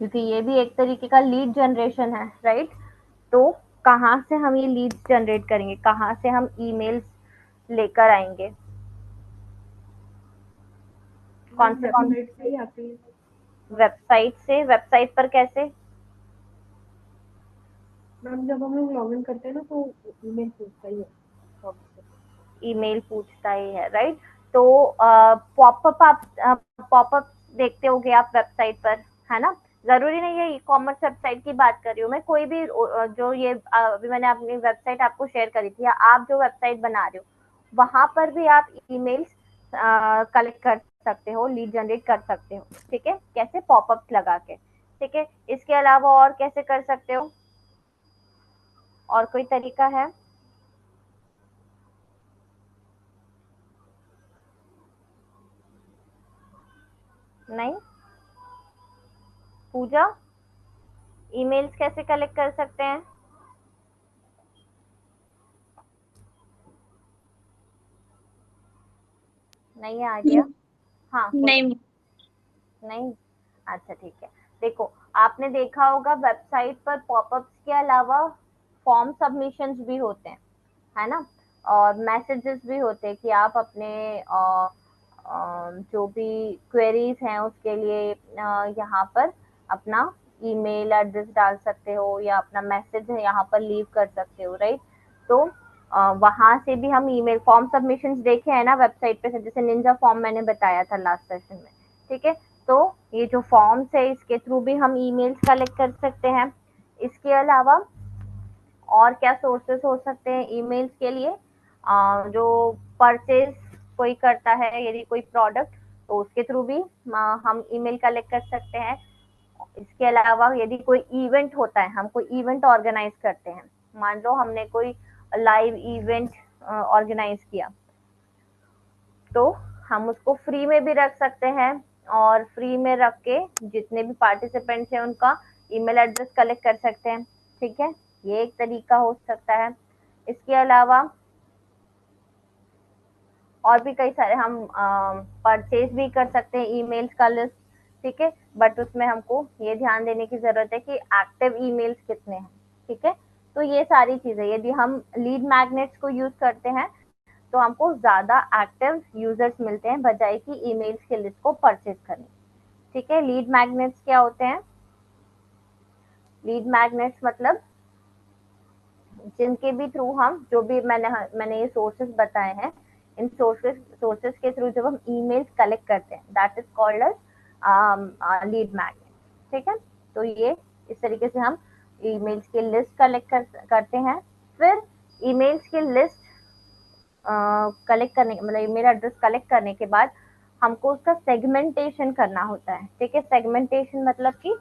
क्योंकि ये भी एक तरीके का लीड जनरेशन है, राइट। तो कहाँ से हम ये लीड्स जनरेट करेंगे, कहाँ से हम ईमेल्स लेकर आएंगे, कौन मैम से कौन वेबसाइट से ही आती है। वेबसाइट से? वेबसाइट पर कैसे? मैम जब हम लोग लॉग इन करते हैं ना, तो ईमेल पूछता ही है लॉगिन से। ईमेल पूछता ही है, राइट। तो पॉपअप, आप पॉपअप देखते होगे आप वेबसाइट पर, है ना। जरूरी नहीं है ई कॉमर्स वेबसाइट की बात कर रही हूँ मैं, कोई भी जो ये अभी मैंने अपनी वेबसाइट आपको शेयर करी थी, या आप जो वेबसाइट बना रहे हो, वहां पर भी आप ईमेल्स कलेक्ट कर सकते हो, लीड जनरेट कर सकते हो, ठीक है। कैसे? पॉपअप्स लगा के, ठीक है। इसके अलावा और कैसे कर सकते हो, और कोई तरीका है? नहीं? पूजा, ईमेल्स कैसे कलेक्ट कर सकते हैं? नहीं आ गया? हाँ, कोई नहीं। नहीं। अच्छा, ठीक है। देखो, आपने देखा होगा वेबसाइट पर पॉपअप्स के अलावा फॉर्म सबमिशंस भी होते हैं, है ना। और मैसेजेस भी होते हैं कि आप अपने जो भी क्वेरीज हैं उसके लिए यहाँ पर अपना ईमेल एड्रेस डाल सकते हो, या अपना मैसेज है यहाँ पर लीव कर सकते हो, राइट। तो वहां से भी हम ईमेल फॉर्म सबमिशंस देखे हैं ना वेबसाइट पे से, जैसे निंजा फॉर्म मैंने बताया था लास्ट सेशन में, ठीक है। तो ये जो फॉर्म्स है इसके थ्रू भी हम ईमेल्स कलेक्ट कर सकते हैं। इसके अलावा और क्या सोर्सेस हो सकते हैं ईमेल्स के लिए? जो परचेज कोई करता है, यदि कोई प्रोडक्ट, तो उसके थ्रू भी हम ईमेल कलेक्ट कर सकते हैं। इसके अलावा यदि कोई इवेंट होता है, हम कोई इवेंट ऑर्गेनाइज करते हैं, मान लो हमने कोई लाइव इवेंट ऑर्गेनाइज किया, तो हम उसको फ्री में भी रख सकते हैं, और फ्री में रख के जितने भी पार्टिसिपेंट्स हैं उनका ईमेल एड्रेस कलेक्ट कर सकते हैं, ठीक है। ये एक तरीका हो सकता है। इसके अलावा और भी कई सारे हम परचेज भी कर सकते हैं ईमेल्स का लिस्ट, ठीक है। बट उसमें हमको ये ध्यान देने की जरूरत है कि एक्टिव ईमेल्स कितने हैं, ठीक है। तो ये सारी चीजें, यदि हम लीड मैग्नेट्स को यूज करते हैं तो हमको ज्यादा एक्टिव यूजर्स मिलते हैं बजाय कि ईमेल्स के लिस्ट को परचेज करने, ठीक है। लीड मैग्नेट्स क्या होते हैं? लीड मैग्नेट्स मतलब जिनके भी थ्रू हम, जो भी मैंने ये सोर्सेस बताए हैं, इन सोर्सेस सोर्सेस के थ्रू जब हम ईमेल्स कलेक्ट करते हैं, that is called as lead magnet, ठीक है। तो ये इस तरीके से हम ईमेल्स की लिस्ट कलेक्ट करते हैं। फिर ईमेल्स की लिस्ट कलेक्ट करने, मतलब ईमेल एड्रेस कलेक्ट करने के बाद हमको उसका सेगमेंटेशन करना होता है, ठीक है। सेगमेंटेशन मतलब कि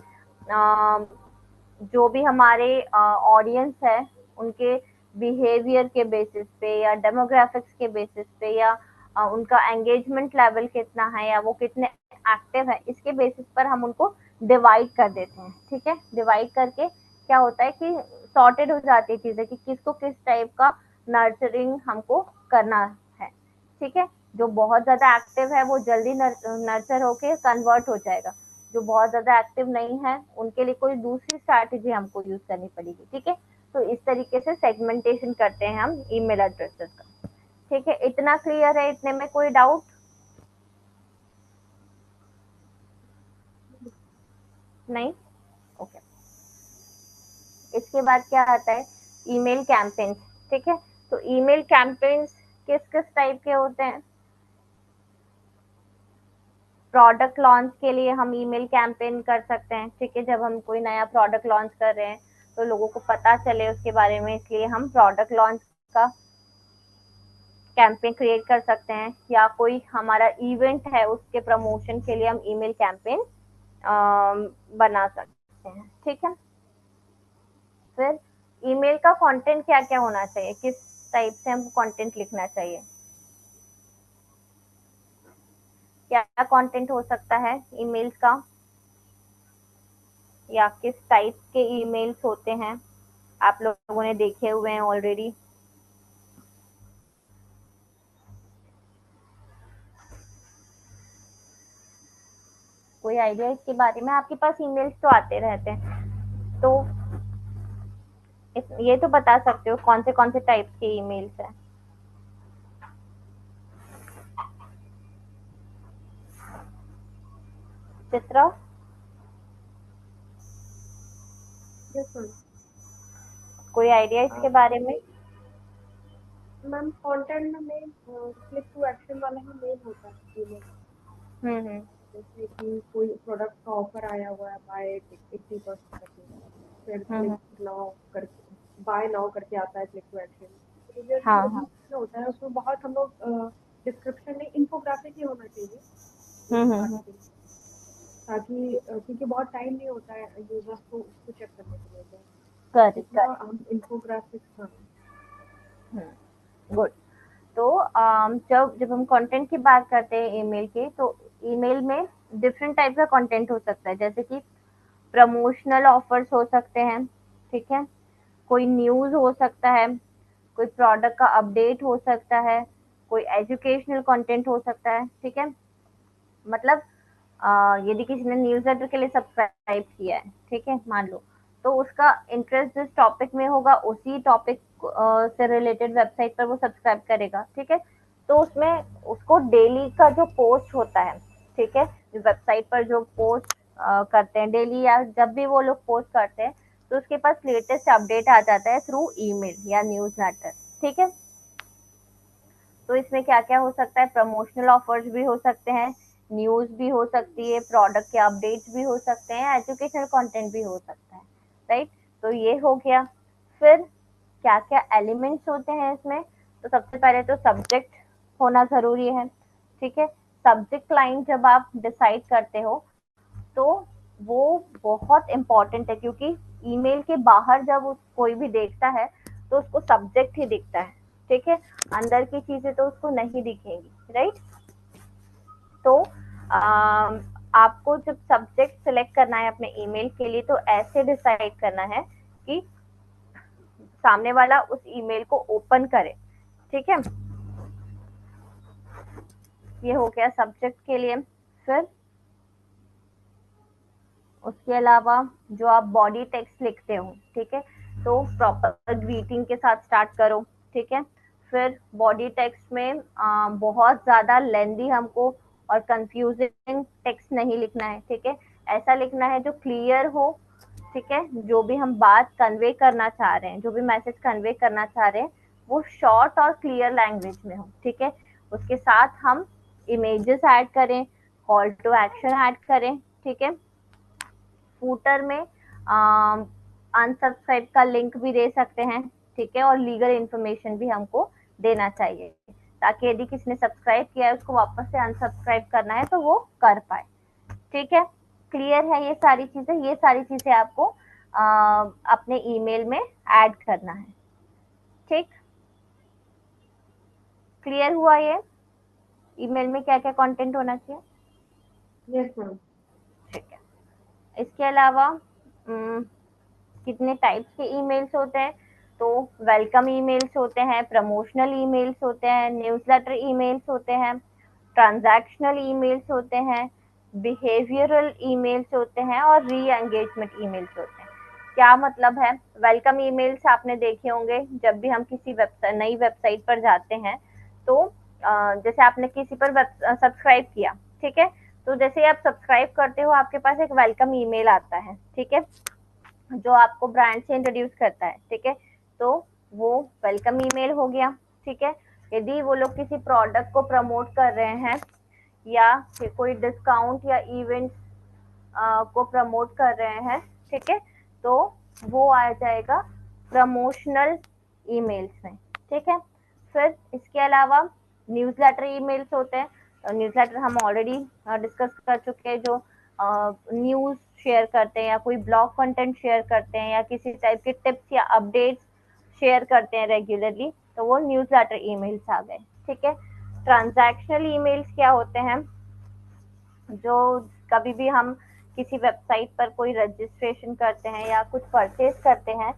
जो भी हमारे ऑडियंस है उनके बिहेवियर के बेसिस पे, या डेमोग्राफिक्स के बेसिस पे, या उनका एंगेजमेंट लेवल कितना है, या वो कितने एक्टिव है, इसके बेसिस पर हम उनको डिवाइड कर देते हैं, ठीक है। डिवाइड करके क्या होता है कि सॉर्टेड हो जाती है चीजें कि किसको किस टाइप का नर्चरिंग हमको करना है, ठीक है। जो बहुत ज्यादा एक्टिव है वो जल्दी नर्चर होके कन्वर्ट हो जाएगा, जो बहुत ज्यादा एक्टिव नहीं है उनके लिए कोई दूसरी स्ट्रैटेजी हमको यूज करनी पड़ेगी, ठीक है। तो इस तरीके से सेगमेंटेशन करते हैं हम ईमेल एड्रेसेस का, ठीक है। इतना क्लियर है? इतने में कोई डाउट? नहीं? ओके। इसके बाद क्या आता है, ईमेल कैंपेन्स, ठीक है। तो ईमेल कैंपेन्स किस किस टाइप के होते हैं? प्रोडक्ट लॉन्च के लिए हम ईमेल कैंपेन कर सकते हैं, ठीक है। जब हम कोई नया प्रोडक्ट लॉन्च कर रहे हैं तो लोगों को पता चले उसके बारे में, इसलिए हम प्रोडक्ट लॉन्च का कैंपेन क्रिएट कर सकते हैं। या कोई हमारा इवेंट है उसके प्रमोशन के लिए हम ईमेल कैंपेन बना सकते हैं, ठीक है। फिर ईमेल का कंटेंट क्या क्या होना चाहिए, किस टाइप से हमको कंटेंट लिखना चाहिए, क्या कंटेंट हो सकता है ईमेल्स का, या किस टाइप के ईमेल्स होते हैं, आप लोगों ने देखे हुए हैं ऑलरेडी। कोई आइडिया इसके बारे में? आपके पास ईमेल्स तो आते रहते हैं, तो ये तो बता सकते हो कौन से टाइप के ईमेल्स हैं। चित्रा? Yes ma'am. कोई आइडिया इसके बारे में? मैम कंटेंट में मेन क्लिक टू एक्शन वाला ही मेन होता है ईमेल। हम्म। जैसे कि कोई प्रोडक्ट का ऑफर आया हुआ है, बाय 80% करके, फिर क्लिक हम्म। नाउ करके, बाय नाउ करके आता है क्लिक टू एक्शन। तो जैसे हाँ वही हाँ। चीज़ होता है, उसमें बहुत हम लोग डिस्क्रिप्शन में इन्फोग्राफिक ही होना चाहिए हम्म। मार्केटिंग, ताकि क्योंकि बहुत टाइम नहीं होता है यूजर्स को उसको चेक करने के लिए, तो करेक्ट जितना करेक्ट। हम इन्फोग्राफिक। हाँ। गुड। तो जब जब हम कंटेंट की बात करते हैं ईमेल की, तो ईमेल में डिफरेंट टाइप का कंटेंट हो सकता है, जैसे कि प्रमोशनल ऑफर्स हो सकते हैं, ठीक है। कोई न्यूज़ हो सकता है, कोई प्रोडक्ट का अपडेट हो सकता है, कोई एजुकेशनल कंटेंट हो सकता है, ठीक है। मतलब यदि किसी ने न्यूज़लेटर के लिए सब्सक्राइब किया है, ठीक है, मान लो, तो उसका इंटरेस्ट जिस टॉपिक में होगा उसी टॉपिक से रिलेटेड वेबसाइट पर वो सब्सक्राइब करेगा, ठीक है। तो उसमें उसको डेली का जो पोस्ट होता है, ठीक है, जो वेबसाइट पर जो पोस्ट करते हैं डेली या जब भी वो लोग पोस्ट करते हैं, तो उसके पास लेटेस्ट अपडेट आ जाता है थ्रू ईमेल या न्यूज़ लेटर, ठीक है। तो इसमें क्या क्या हो सकता है, प्रमोशनल ऑफर्स भी हो सकते हैं, न्यूज़ भी हो सकती है, प्रोडक्ट के अपडेट्स भी हो सकते हैं, एजुकेशनल कंटेंट भी हो सकता है, राइट। तो ये हो गया। फिर क्या क्या एलिमेंट्स होते हैं इसमें, तो सबसे पहले तो सब्जेक्ट होना ज़रूरी है, ठीक है। सब्जेक्ट लाइन जब आप डिसाइड करते हो तो वो बहुत इम्पोर्टेंट है, क्योंकि ईमेल के बाहर जब कोई भी देखता है तो उसको सब्जेक्ट ही दिखता है, ठीक है। अंदर की चीजें तो उसको नहीं दिखेंगी, राइट। तो आपको जब सब्जेक्ट सिलेक्ट करना है अपने ईमेल के लिए, तो ऐसे डिसाइड करना है कि सामने वाला उस ईमेल को ओपन करे, ठीक है। ये हो गया सब्जेक्ट के लिए। फिर उसके अलावा जो आप बॉडी टेक्स्ट लिखते हो, ठीक है, तो प्रॉपर ग्रीटिंग के साथ स्टार्ट करो, ठीक है। फिर बॉडी टेक्स्ट में बहुत ज़्यादा लेंदी हमको और कंफ्यूजिंग टेक्स्ट नहीं लिखना है, ठीक है। ऐसा लिखना है जो क्लियर हो, ठीक है। जो भी हम बात कन्वे करना चाह रहे हैं, जो भी मैसेज कन्वे करना चाह रहे हैं, वो शॉर्ट और क्लियर लैंग्वेज में हो, ठीक है। उसके साथ हम इमेजेस ऐड करें, कॉल टू एक्शन ऐड करें, ठीक है। फूटर में अनसब्सक्राइब का लिंक भी दे सकते हैं, ठीक है। और लीगल इन्फॉर्मेशन भी हमको देना चाहिए, ताकि यदि किसी ने सब्सक्राइब किया है उसको वापस से अनसब्सक्राइब करना है तो वो कर पाए, ठीक है। क्लियर है ये सारी चीजें? ये सारी चीजें आपको अपने ईमेल में ऐड करना है, ठीक। क्लियर हुआ ये ईमेल में क्या क्या कंटेंट होना चाहिए? Yes ma'am. ठीक है। इसके अलावा कितने टाइप्स के ईमेल्स होते हैं, तो वेलकम ईमेल्स होते हैं, प्रमोशनल ईमेल्स होते हैं, न्यूज़लेटर ईमेल्स होते हैं, ट्रांजैक्शनल ईमेल्स होते हैं, बिहेवियरल ईमेल्स होते हैं और री एंगेजमेंट ईमेल्स होते हैं। क्या मतलब है? वेलकम ईमेल्स आपने देखे होंगे, जब भी हम किसी नई वेबसाइट पर जाते हैं तो जैसे आपने किसी पर सब्सक्राइब किया, ठीक है, तो जैसे आप सब्सक्राइब करते हो आपके पास एक वेलकम ईमेल आता है, ठीक है, जो आपको ब्रांड से इंट्रोड्यूस करता है, ठीक है, तो वो वेलकम ईमेल हो गया, ठीक है। यदि वो लोग किसी प्रोडक्ट को प्रमोट कर रहे हैं या कोई डिस्काउंट या इवेंट को प्रमोट कर रहे हैं, ठीक है, तो वो आ जाएगा प्रमोशनल ईमेल्स में, ठीक है। फिर इसके अलावा न्यूज़लेटर ईमेल्स होते हैं। न्यूज़लेटर हम ऑलरेडी डिस्कस कर चुके हैं, जो न्यूज़ शेयर करते हैं या कोई ब्लॉग कंटेंट शेयर करते हैं या किसी टाइप के टिप्स या अपडेट्स शेयर करते हैं रेगुलरली, तो वो न्यूज़लेटर ईमेल्स आ गए, ठीक है। ट्रांजैक्शनल ईमेल्स क्या होते हैं? जो कभी भी हम किसी वेबसाइट पर कोई रजिस्ट्रेशन करते हैं या कुछ परचेज करते हैं,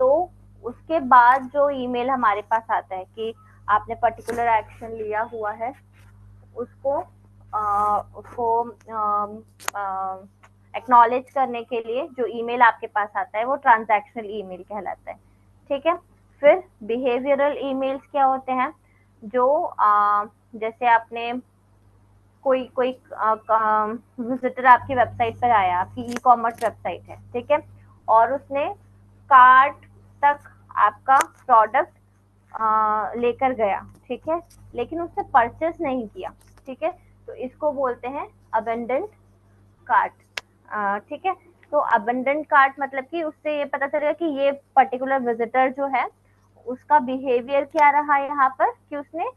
तो उसके बाद जो ईमेल हमारे पास आता है कि आपने पर्टिकुलर एक्शन लिया हुआ है, उसको एक्नॉलेज करने के लिए जो ईमेल आपके पास आता है वो ट्रांजैक्शनल ईमेल कहलाता है, ठीक है। फिर बिहेवियरल ईमेल्स क्या होते हैं? जो जैसे आपने कोई कोई विजिटर आपकी वेबसाइट पर आया, आपकी ई कॉमर्स वेबसाइट है, ठीक है, और उसने कार्ट तक आपका प्रोडक्ट लेकर गया, ठीक है, लेकिन उसने परचेस नहीं किया, ठीक है, तो इसको बोलते हैं अबेंडेंट कार्ट, ठीक है। तो अबेंडेंट कार्ट मतलब कि उससे ये पता चलेगा कि ये पर्टिकुलर विजिटर जो है उसका बिहेवियर क्या रहा यहाँ पर, कि उसने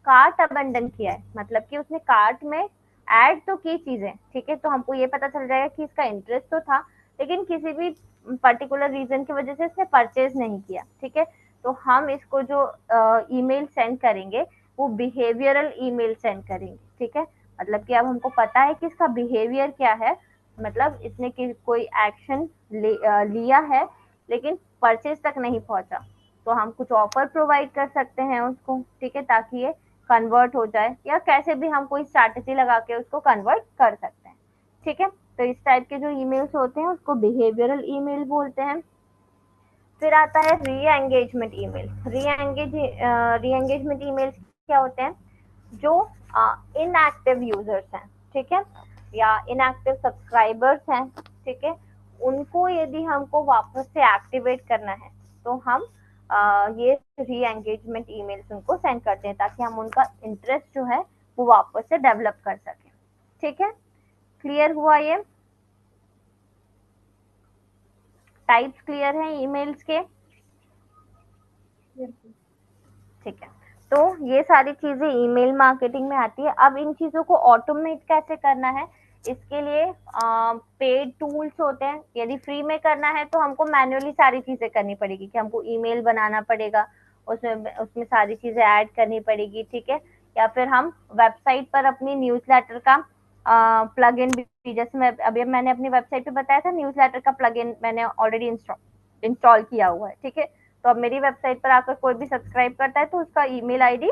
कार्ट अबेंडन किया है, मतलब कि उसने कार्ट में ऐड तो की चीजें, ठीक है, तो हमको ये पता चल जाएगा कि इसका इंटरेस्ट तो था, लेकिन किसी भी पर्टिकुलर रीजन की वजह से इसने परचेज नहीं किया, ठीक है। तो हम इसको जो ईमेल सेंड करेंगे वो बिहेवियरल ईमेल सेंड करेंगे, ठीक है, मतलब कि अब हमको पता है कि इसका बिहेवियर क्या है, मतलब इसने कोई एक्शन लिया है लेकिन परचेज तक नहीं पहुंचा, तो हम कुछ ऑफर प्रोवाइड कर सकते हैं उसको, ठीक है, ताकि ये कन्वर्ट हो जाए, या कैसे भी हम कोई स्ट्रैटेजी लगा के उसको कन्वर्ट कर सकते हैं, ठीक है। तो इस टाइप के जो ईमेल्स होते हैं उसको बिहेवियरल ईमेल बोलते हैं। फिर आता है री एंगेजमेंट ईमेल। री एंगेजमेंट ईमेल्स क्या होते हैं? जो इनएक्टिव यूजर्स हैं, ठीक है, या इनएक्टिव सब्सक्राइबर्स हैं, ठीक है, उनको यदि हमको वापस से एक्टिवेट करना है तो हम ये री एंगेजमेंट ईमेल्स उनको सेंड करते हैं, ताकि हम उनका इंटरेस्ट जो है वो वापस से डेवलप कर सकें, ठीक है। क्लियर हुआ? ये टाइप्स क्लियर हैं ईमेल्स के? ठीक है, तो ये सारी चीजें ईमेल मार्केटिंग में आती है। अब इन चीजों को ऑटोमेट कैसे करना है, इसके लिए पेड टूल्स होते हैं। यदि फ्री में करना है तो हमको मैन्युअली सारी चीजें करनी पड़ेगी, कि हमको ईमेल बनाना पड़ेगा, उसमें उसमें सारी चीजें ऐड करनी पड़ेगी, ठीक है, या फिर हम वेबसाइट पर अपनी न्यूज़लेटर का प्लग इन भी, जैसे मैं अभी मैंने अपनी वेबसाइट पे बताया था, न्यूज़लेटर का प्लग इन मैंने ऑलरेडी इंस्टॉल किया हुआ है, ठीक है। तो अब मेरी वेबसाइट पर आकर कोई भी सब्सक्राइब करता है तो उसका ईमेल आईडी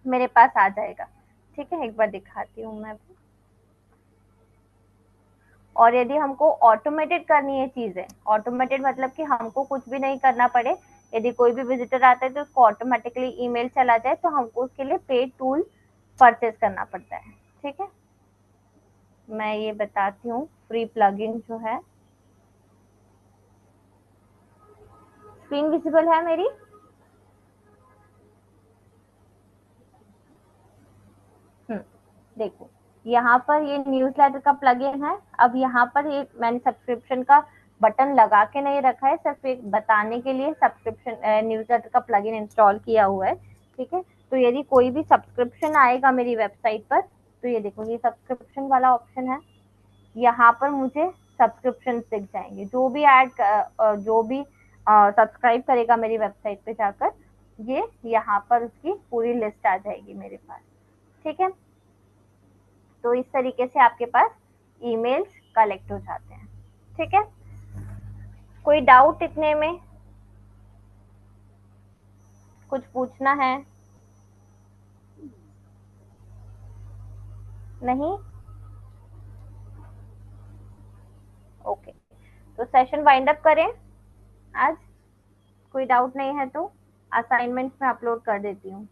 मेरे पास आ जाएगा, ठीक है। एक बार दिखाती हूँ मैं। और यदि हमको ऑटोमेटेड करनी है चीजें, ऑटोमेटेड मतलब कि हमको कुछ भी नहीं करना पड़े, यदि कोई भी विजिटर आता है तो उसको ऑटोमेटिकली ईमेल चला जाए, तो हमको उसके लिए पेड टूल परचेज करना पड़ता है, ठीक है। मैं ये बताती हूँ फ्री प्लगइन जो है। स्क्रीन विजिबल है मेरी? देखो, यहाँ पर ये न्यूज़लेटर का प्लगइन है। अब यहाँ पर ये मैंने सब्सक्रिप्शन का बटन लगा के नहीं रखा है, सिर्फ एक बताने के लिए सब्सक्रिप्शन न्यूज़लेटर का प्लगइन इंस्टॉल किया हुआ है, ठीक है। तो यदि कोई भी सब्सक्रिप्शन आएगा मेरी वेबसाइट पर, तो ये देखो, ये सब्सक्रिप्शन वाला ऑप्शन है, यहाँ पर मुझे सब्सक्रिप्शन दिख जाएंगे, जो भी जो भी सब्सक्राइब करेगा मेरी वेबसाइट पे जाकर, ये यहाँ पर उसकी पूरी लिस्ट आ जाएगी मेरे पास, ठीक है। तो इस तरीके से आपके पास ईमेल्स कलेक्ट हो जाते हैं। ठीक है, कोई डाउट इतने में, कुछ पूछना है? नहीं? ओके, तो सेशन वाइंड अप करें आज। कोई डाउट नहीं है तो असाइनमेंट में अपलोड कर देती हूँ।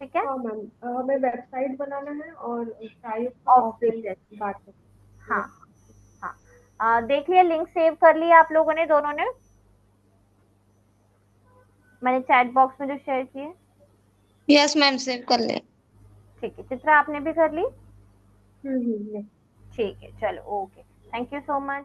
ठीक है, हाँ मैम, हमें वेबसाइट बनाना है और प्राइस का ऑफलाइन बात है। हाँ हाँ, देख लिया, लिंक सेव कर लिया आप लोगों ने, दोनों ने? मैंने चैट बॉक्स में जो शेयर किए। यस मैम, सेव कर ले। ठीक है, चित्रा आपने भी कर ली? yes। ठीक है, चलो, okay, thank you so much.